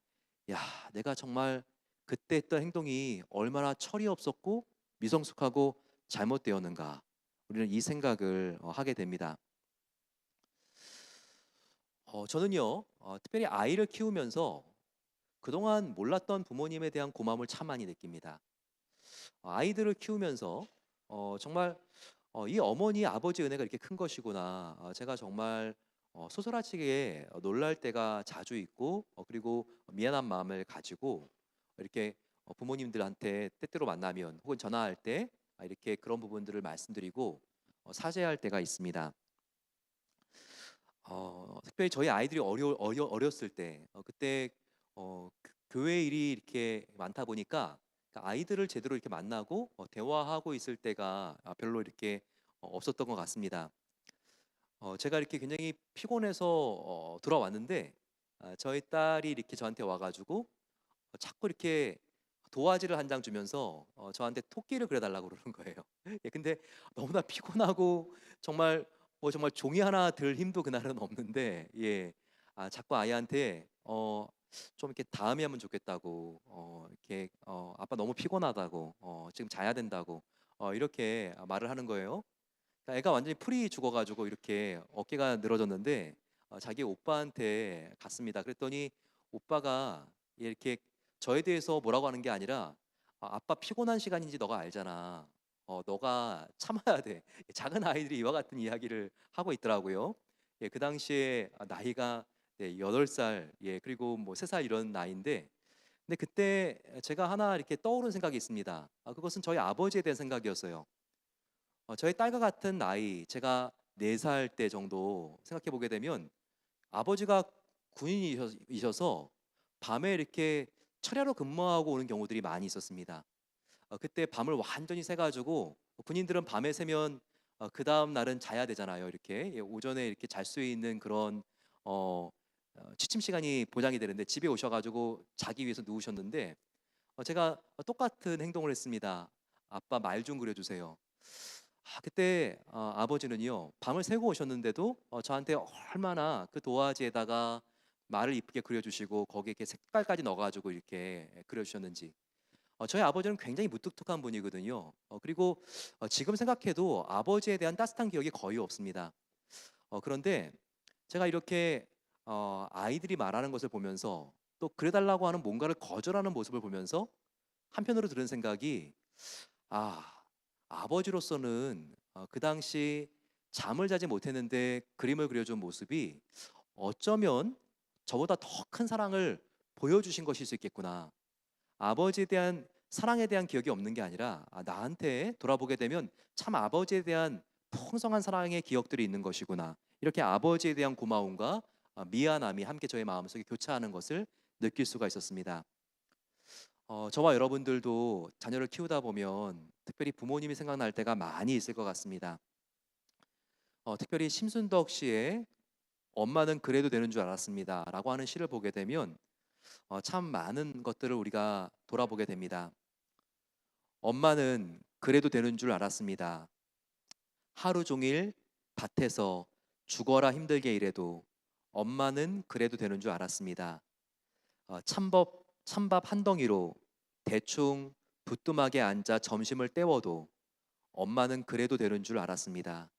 야, 내가 정말 그때 했던 행동이 얼마나 철이 없었고 미성숙하고 잘못되었는가. 우리는 이 생각을 하게 됩니다. 저는요, 특별히 아이를 키우면서 그동안 몰랐던 부모님에 대한 고마움을 참 많이 느낍니다. 아이들을 키우면서 정말 이 어머니 아버지 은혜가 이렇게 큰 것이구나. 제가 정말 소설아치게 놀랄 때가 자주 있고, 그리고 미안한 마음을 가지고 이렇게 부모님들한테 때때로 만나면 혹은 전화할 때 이렇게 그런 부분들을 말씀드리고 사죄할 때가 있습니다. 특별히 저희 아이들이 어렸을 때, 그때 교회 일이 이렇게 많다 보니까 아이들을 제대로 이렇게 만나고 대화하고 있을 때가 별로 이렇게 없었던 것 같습니다. 제가 이렇게 굉장히 피곤해서 들어왔는데, 저희 딸이 이렇게 저한테 와가지고 자꾸 이렇게 도화지를 한 장 주면서 저한테 토끼를 그려달라고 그러는 거예요. 예, 근데 너무나 피곤하고 정말 정말 종이 하나 들 힘도 그날은 없는데, 예, 자꾸 아이한테 좀 이렇게 다음에 하면 좋겠다고, 이렇게 아빠 너무 피곤하다고, 지금 자야 된다고, 이렇게 말을 하는 거예요. 그러니까 애가 완전히 풀이 죽어가지고 이렇게 어깨가 늘어졌는데, 자기 오빠한테 갔습니다. 그랬더니 오빠가 이렇게 저에 대해서 뭐라고 하는 게 아니라, 아빠 피곤한 시간인지 너가 알잖아. 너가 참아야 돼. 작은 아이들이 이와 같은 이야기를 하고 있더라고요. 예, 그 당시에 나이가 8살, 예, 그리고 뭐 3살 이런 나이인데, 근데 그때 제가 하나 이렇게 떠오른 생각이 있습니다. 그것은 저희 아버지에 대한 생각이었어요. 저희 딸과 같은 나이, 제가 4살 때 정도 생각해 보게 되면 아버지가 군인이셔서 밤에 이렇게 철야로 근무하고 오는 경우들이 많이 있었습니다. 그때 밤을 완전히 새가지고, 군인들은 밤에 새면 그 다음 날은 자야 되잖아요. 이렇게 예, 오전에 이렇게 잘 수 있는 그런 어, 취침 시간이 보장이 되는데 집에 오셔가지고 자기 위해서 누우셨는데, 제가 똑같은 행동을 했습니다. 아빠 말 좀 그려주세요. 그때 아버지는요, 밤을 새고 오셨는데도 저한테 얼마나 그 도화지에다가 말을 이쁘게 그려주시고 거기에 이렇게 색깔까지 넣어가지고 이렇게 그려주셨는지. 저희 아버지는 굉장히 무뚝뚝한 분이거든요. 그리고 지금 생각해도 아버지에 대한 따뜻한 기억이 거의 없습니다. 그런데 제가 이렇게 아이들이 말하는 것을 보면서, 또 그래달라고 하는 뭔가를 거절하는 모습을 보면서 한편으로 들은 생각이, 아, 아버지로서는 그 당시 잠을 자지 못했는데 그림을 그려준 모습이 어쩌면 저보다 더 큰 사랑을 보여주신 것일 수 있겠구나. 아버지에 대한 사랑에 대한 기억이 없는 게 아니라, 나한테 돌아보게 되면 참 아버지에 대한 풍성한 사랑의 기억들이 있는 것이구나. 이렇게 아버지에 대한 고마움과 미안함이 함께 저의 마음속에 교차하는 것을 느낄 수가 있었습니다. 저와 여러분들도 자녀를 키우다 보면 특별히 부모님이 생각날 때가 많이 있을 것 같습니다. 특별히 심순덕 씨의 엄마는 그래도 되는 줄 알았습니다 라고 하는 시를 보게 되면 참 많은 것들을 우리가 돌아보게 됩니다. 엄마는 그래도 되는 줄 알았습니다. 하루 종일 밭에서 죽어라 힘들게 일해도 엄마는 그래도 되는 줄 알았습니다. 찬밥 한 덩이로 대충 부뚜막에 앉아 점심을 때워도 엄마는 그래도 되는 줄 알았습니다.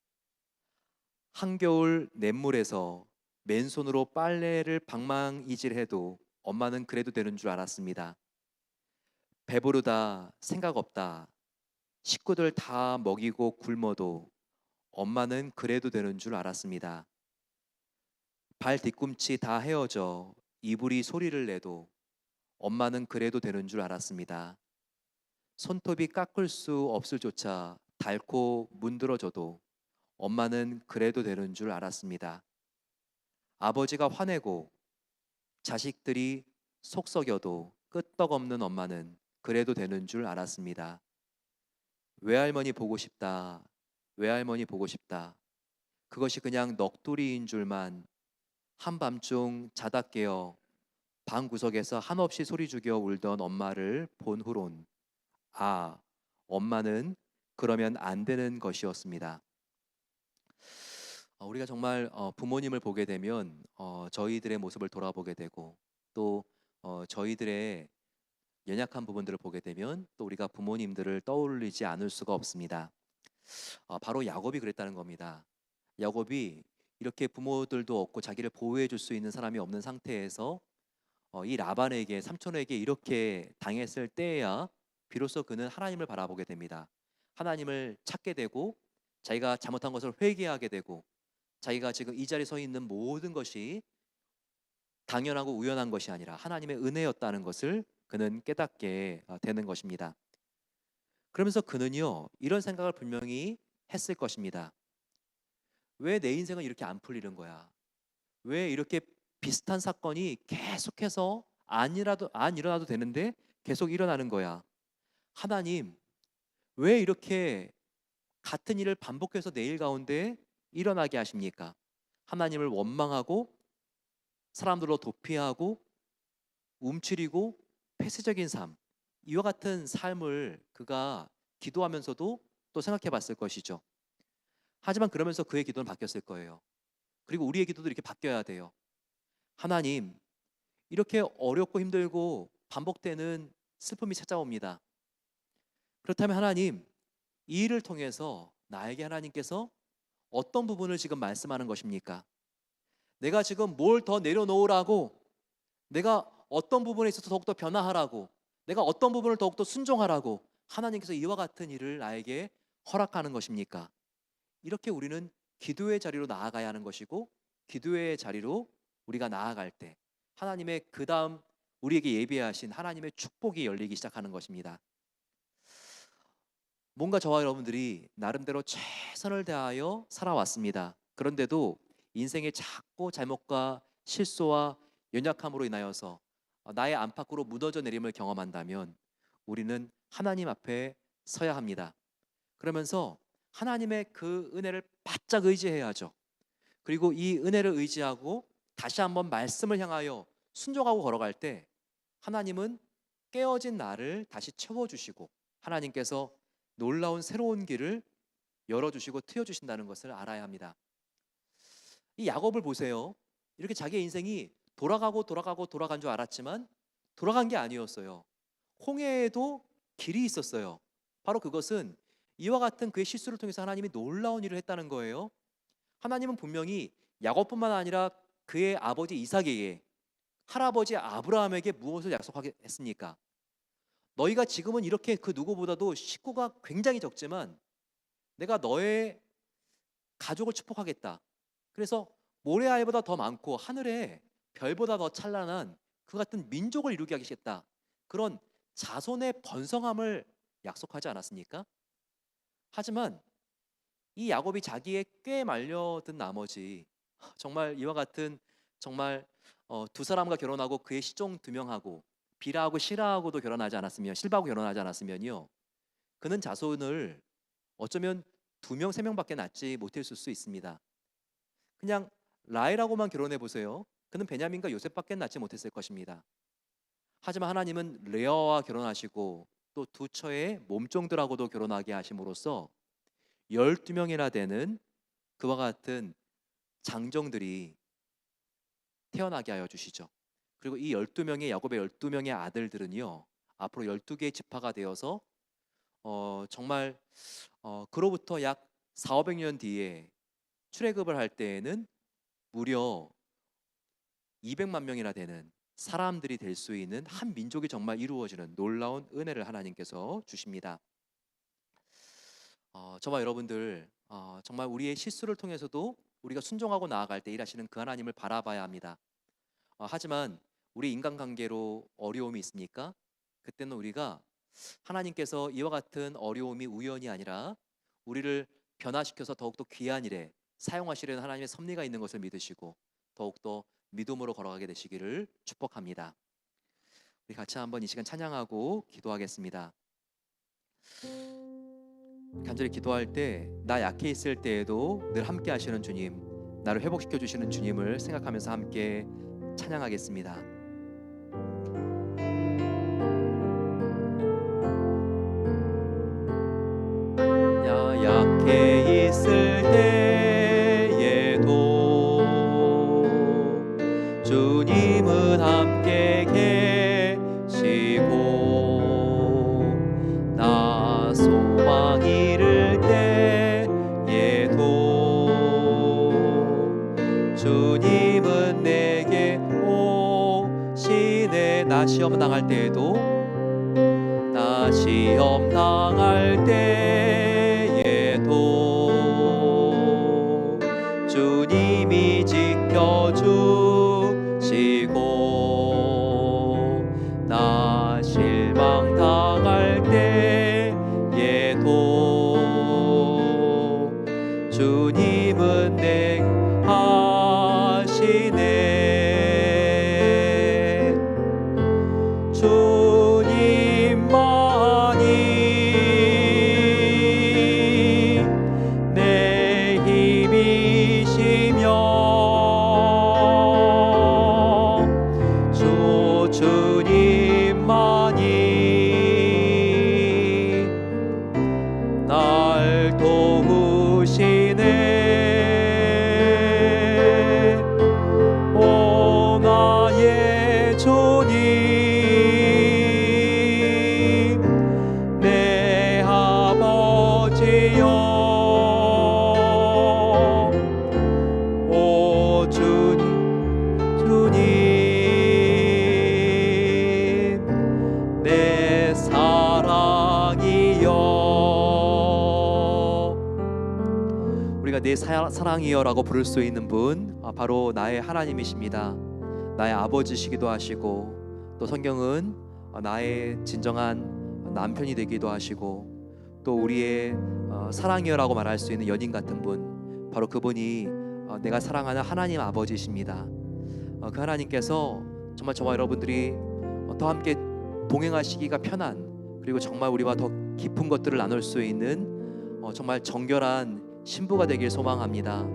한겨울 냇물에서 맨손으로 빨래를 방망이질해도 엄마는 그래도 되는 줄 알았습니다. 배부르다 생각 없다 식구들 다 먹이고 굶어도 엄마는 그래도 되는 줄 알았습니다. 발 뒤꿈치 다 헤어져 이불이 소리를 내도 엄마는 그래도 되는 줄 알았습니다. 손톱이 깎을 수 없을 조차 닳고 문드러져도 엄마는 그래도 되는 줄 알았습니다. 아버지가 화내고 자식들이 속썩여도 끄떡없는 엄마는 그래도 되는 줄 알았습니다. 외할머니 보고 싶다. 외할머니 보고 싶다. 그것이 그냥 넋두리인 줄만 한밤중 자다 깨어 방 구석에서 한없이 소리 죽여 울던 엄마를 본 후론 아, 엄마는 그러면 안 되는 것이었습니다. 우리가 정말 부모님을 보게 되면 저희들의 모습을 돌아보게 되고 또 저희들의 연약한 부분들을 보게 되면 또 우리가 부모님들을 떠올리지 않을 수가 없습니다. 바로 야곱이 그랬다는 겁니다. 야곱이 이렇게 부모들도 없고 자기를 보호해 줄 수 있는 사람이 없는 상태에서 이 라반에게 삼촌에게 이렇게 당했을 때에야 비로소 그는 하나님을 바라보게 됩니다. 하나님을 찾게 되고 자기가 잘못한 것을 회개하게 되고 자기가 지금 이 자리에 서 있는 모든 것이 당연하고 우연한 것이 아니라 하나님의 은혜였다는 것을 그는 깨닫게 되는 것입니다. 그러면서 그는요 이런 생각을 분명히 했을 것입니다. 왜 내 인생은 이렇게 안 풀리는 거야? 왜 이렇게 비슷한 사건이 계속해서 안 일어나도 되는데 계속 일어나는 거야? 하나님, 왜 이렇게 같은 일을 반복해서 내 일 가운데 일어나게 하십니까? 하나님을 원망하고 사람들로 도피하고 움츠리고 폐쇄적인 삶, 이와 같은 삶을 그가 기도하면서도 또 생각해 봤을 것이죠. 하지만 그러면서 그의 기도는 바뀌었을 거예요. 그리고 우리의 기도도 이렇게 바뀌어야 돼요. 하나님, 이렇게 어렵고 힘들고 반복되는 슬픔이 찾아옵니다. 그렇다면 하나님, 이 일을 통해서 나에게 하나님께서 어떤 부분을 지금 말씀하는 것입니까? 내가 지금 뭘 더 내려놓으라고, 내가 어떤 부분에 있어서 더욱더 변화하라고, 내가 어떤 부분을 더욱더 순종하라고 하나님께서 이와 같은 일을 나에게 허락하는 것입니까? 이렇게 우리는 기도의 자리로 나아가야 하는 것이고, 기도의 자리로 우리가 나아갈 때 하나님의 그 다음 우리에게 예비하신 하나님의 축복이 열리기 시작하는 것입니다. 뭔가 저와 여러분들이 나름대로 최선을 다하여 살아왔습니다. 그런데도 인생의 작고 잘못과 실수와 연약함으로 인하여서 나의 안팎으로 무너져 내림을 경험한다면 우리는 하나님 앞에 서야 합니다. 그러면서 하나님의 그 은혜를 바짝 의지해야죠. 그리고 이 은혜를 의지하고 다시 한번 말씀을 향하여 순종하고 걸어갈 때 하나님은 깨어진 나를 다시 채워주시고 하나님께서 놀라운 새로운 길을 열어주시고 트여주신다는 것을 알아야 합니다. 이 야곱을 보세요. 이렇게 자기의 인생이 돌아간 줄 알았지만 돌아간 게 아니었어요. 홍해에도 길이 있었어요. 바로 그것은 이와 같은 그의 실수를 통해서 하나님이 놀라운 일을 했다는 거예요. 하나님은 분명히 야곱뿐만 아니라 그의 아버지 이삭에게, 할아버지 아브라함에게 무엇을 약속했습니까? 너희가 지금은 이렇게 그 누구보다도 식구가 굉장히 적지만 내가 너의 가족을 축복하겠다. 그래서 모래알보다 더 많고 하늘에 별보다 더 찬란한 그 같은 민족을 이루게 하겠다. 그런 자손의 번성함을 약속하지 않았습니까? 하지만 이 야곱이 자기의 꾀에 말려든 나머지 정말 이와 같은 정말 두 사람과 결혼하고 그의 시종 2명하고 비라하고 시라하고도 결혼하지 않았으면 실바하고 결혼하지 않았으면요 그는 자손을 어쩌면 2명 3명밖에 낳지 못했을 수 있습니다. 그냥 라헬하고만 결혼해 보세요. 그는 베냐민과 요셉밖에 낳지 못했을 것입니다. 하지만 하나님은 레아와 결혼하시고 또 두 처의 몸종들하고도 결혼하게 하심으로써 12명이나 되는 그와 같은 장정들이 태어나게 하여 주시죠. 그리고 이 12명의 야곱의 12명의 아들들은요 앞으로 12개의 지파가 되어서 정말 그로부터 약 400~500년 뒤에 출애굽을 할 때에는 무려 200만 명이나 되는 사람들이 될 수 있는 한 민족이 정말 이루어지는 놀라운 은혜를 하나님께서 주십니다. 저와 여러분들 정말 우리의 실수를 통해서도 우리가 순종하고 나아갈 때 일하시는 그 하나님을 바라봐야 합니다. 하지만 우리 인간관계로 어려움이 있습니까? 그때는 우리가 하나님께서 이와 같은 어려움이 우연이 아니라 우리를 변화시켜서 더욱더 귀한 일에 사용하시려는 하나님의 섭리가 있는 것을 믿으시고 더욱더 믿음으로 걸어가게 되시기를 축복합니다. 우리 같이 한번 이 시간 찬양하고 기도하겠습니다. 간절히 기도할 때 나 약해 있을 때에도 늘 함께 하시는 주님, 나를 회복시켜 주시는 주님을 생각하면서 함께 찬양하겠습니다. 약해 있을 때에도 주님은 함께 계시고 나 소망 잃을 때에도 주님은 내게 오시네. 나 시험 당할 때에도 나 시험 당할 때에도 주님이 지켜주시고 나 실망 당할 때에도 주님은 내 하시네. 주님만이 내 힘이시며 주님만이 날 도우시네. 오 나의 주님 내 아버지여 오 주님 내 사랑이여. 우리가 내 사랑이여라고 부를 수 있는 분 바로 나의 하나님이십니다. 나의 아버지시기도 하시고 또 성경은 나의 진정한 남편이 되기도 하시고 또 우리의 사랑이여라고 말할 수 있는 연인 같은 분, 바로 그분이 내가 사랑하는 하나님 아버지십니다. 그 하나님께서 정말 저와 여러분들이 더 함께 동행하시기가 편한, 그리고 정말 우리와 더 깊은 것들을 나눌 수 있는 정말 정결한 신부가 되길 소망합니다.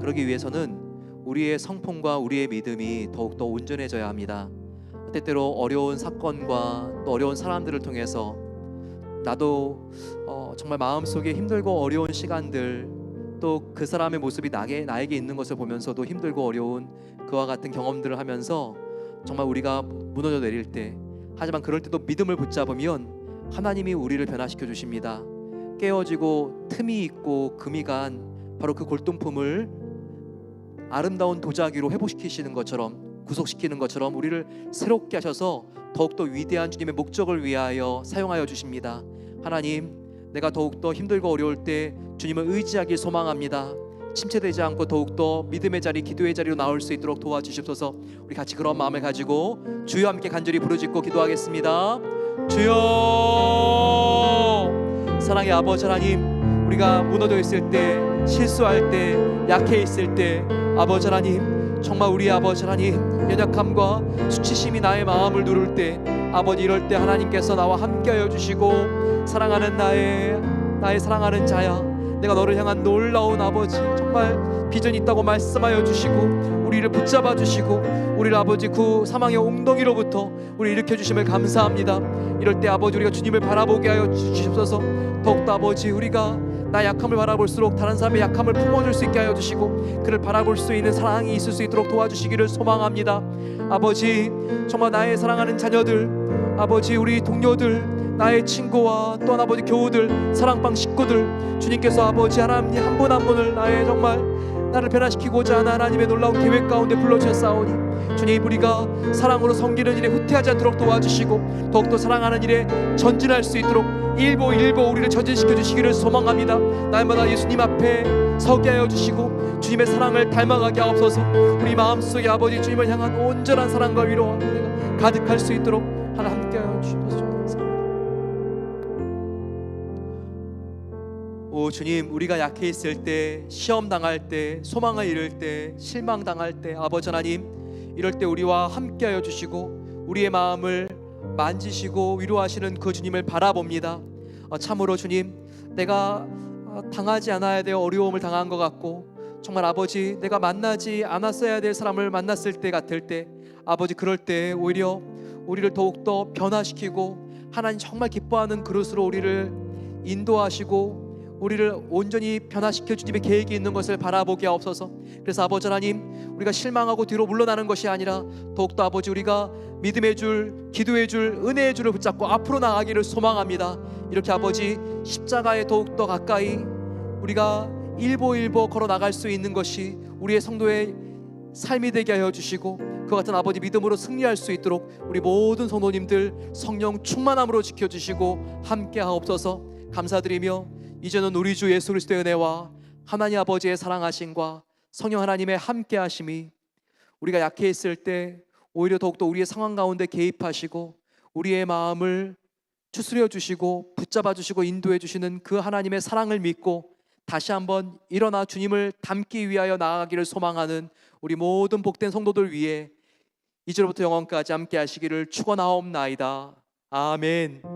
그러기 위해서는 우리의 성품과 우리의 믿음이 더욱더 온전해져야 합니다. 때때로 어려운 사건과 또 어려운 사람들을 통해서 나도 정말 마음속에 힘들고 어려운 시간들, 또 그 사람의 모습이 나에게 있는 것을 보면서도 힘들고 어려운 그와 같은 경험들을 하면서 정말 우리가 무너져 내릴 때, 하지만 그럴 때도 믿음을 붙잡으면 하나님이 우리를 변화시켜 주십니다. 깨어지고 틈이 있고 금이 간 바로 그 골동품을 아름다운 도자기로 회복시키시는 것처럼, 구속시키는 것처럼 우리를 새롭게 하셔서 더욱더 위대한 주님의 목적을 위하여 사용하여 주십니다. 하나님, 내가 더욱더 힘들고 어려울 때 주님을 의지하길 소망합니다. 침체되지 않고 더욱더 믿음의 자리, 기도의 자리로 나올 수 있도록 도와주시옵소서. 우리 같이 그런 마음을 가지고 주여 함께 간절히 부르짖고 기도하겠습니다. 주여, 사랑의 아버지 하나님, 우리가 무너져 있을 때, 실수할 때, 약해 있을 때, 아버지 하나님, 정말 우리 아버지 하나님, 연약함과 수치심이 나의 마음을 누를 때, 아버지 이럴 때 하나님께서 나와 함께하여 주시고, 사랑하는 나의 사랑하는 자야, 내가 너를 향한 놀라운 아버지, 정말 비전이 있다고 말씀하여 주시고 우리를 붙잡아 주시고 우리를 아버지 그 사망의 웅덩이로부터 우리 일으켜 주심을 감사합니다. 이럴 때 아버지 우리가 주님을 바라보게 하여 주시옵소서. 더욱더 아버지 우리가 나 약함을 바라볼수록 다른 사람의 약함을 품어줄 수 있게 하여 주시고 그를 바라볼 수 있는 사랑이 있을 수 있도록 도와주시기를 소망합니다. 아버지, 정말 나의 사랑하는 자녀들, 아버지 우리 동료들, 나의 친구와 또한 아버지 교우들, 사랑방 식구들, 주님께서 아버지 하나님 한 분 한 분을 나의 정말 나를 변화시키고자 하는 하나님의 놀라운 계획 가운데 불러주셨사오니 주님, 우리가 사랑으로 섬기는 일에 후퇴하지 않도록 도와주시고 더욱더 사랑하는 일에 전진할 수 있도록 일보 우리를 전진시켜 주시기를 소망합니다. 날마다 예수님 앞에 서게 하여 주시고 주님의 사랑을 닮아가게 하옵소서. 우리 마음속에 아버지 주님을 향한 온전한 사랑과 위로와 은혜가 가득할 수 있도록 하나 함께 하여 주시옵소서. 오 주님, 우리가 약해 있을 때, 시험 당할 때, 소망을 잃을 때, 실망 당할 때, 아버지 하나님, 이럴 때 우리와 함께 하여 주시고 우리의 마음을 만지시고 위로하시는 그 주님을 바라봅니다. 참으로 주님, 내가 당하지 않아야 될 어려움을 당한 것 같고, 정말 아버지 내가 만나지 않았어야 될 사람을 만났을 때 같을 때, 아버지 그럴 때 오히려 우리를 더욱더 변화시키고 하나님 정말 기뻐하는 그릇으로 우리를 인도하시고 우리를 온전히 변화시켜 주님의 계획이 있는 것을 바라보게 하옵소서. 그래서 아버지 하나님, 우리가 실망하고 뒤로 물러나는 것이 아니라 더욱더 아버지 우리가 믿음의 줄, 기도의 줄, 은혜의 줄을 붙잡고 앞으로 나가기를 소망합니다. 이렇게 아버지 십자가에 더욱더 가까이 우리가 일보일보 걸어 나갈 수 있는 것이 우리의 성도의 삶이 되게 하여 주시고, 그 같은 아버지 믿음으로 승리할 수 있도록 우리 모든 성도님들 성령 충만함으로 지켜주시고 함께 하옵소서. 감사드리며 이제는 우리 주 예수 그리스도의 은혜와 하나님 아버지의 사랑하심과 성령 하나님의 함께 하심이 우리가 약해 있을 때 오히려 더욱더 우리의 상황 가운데 개입하시고 우리의 마음을 추스려 주시고 붙잡아 주시고 인도해 주시는 그 하나님의 사랑을 믿고 다시 한번 일어나 주님을 닮기 위하여 나아가기를 소망하는 우리 모든 복된 성도들 위해 이제로부터 영원까지 함께 하시기를 축원하옵나이다. 아멘.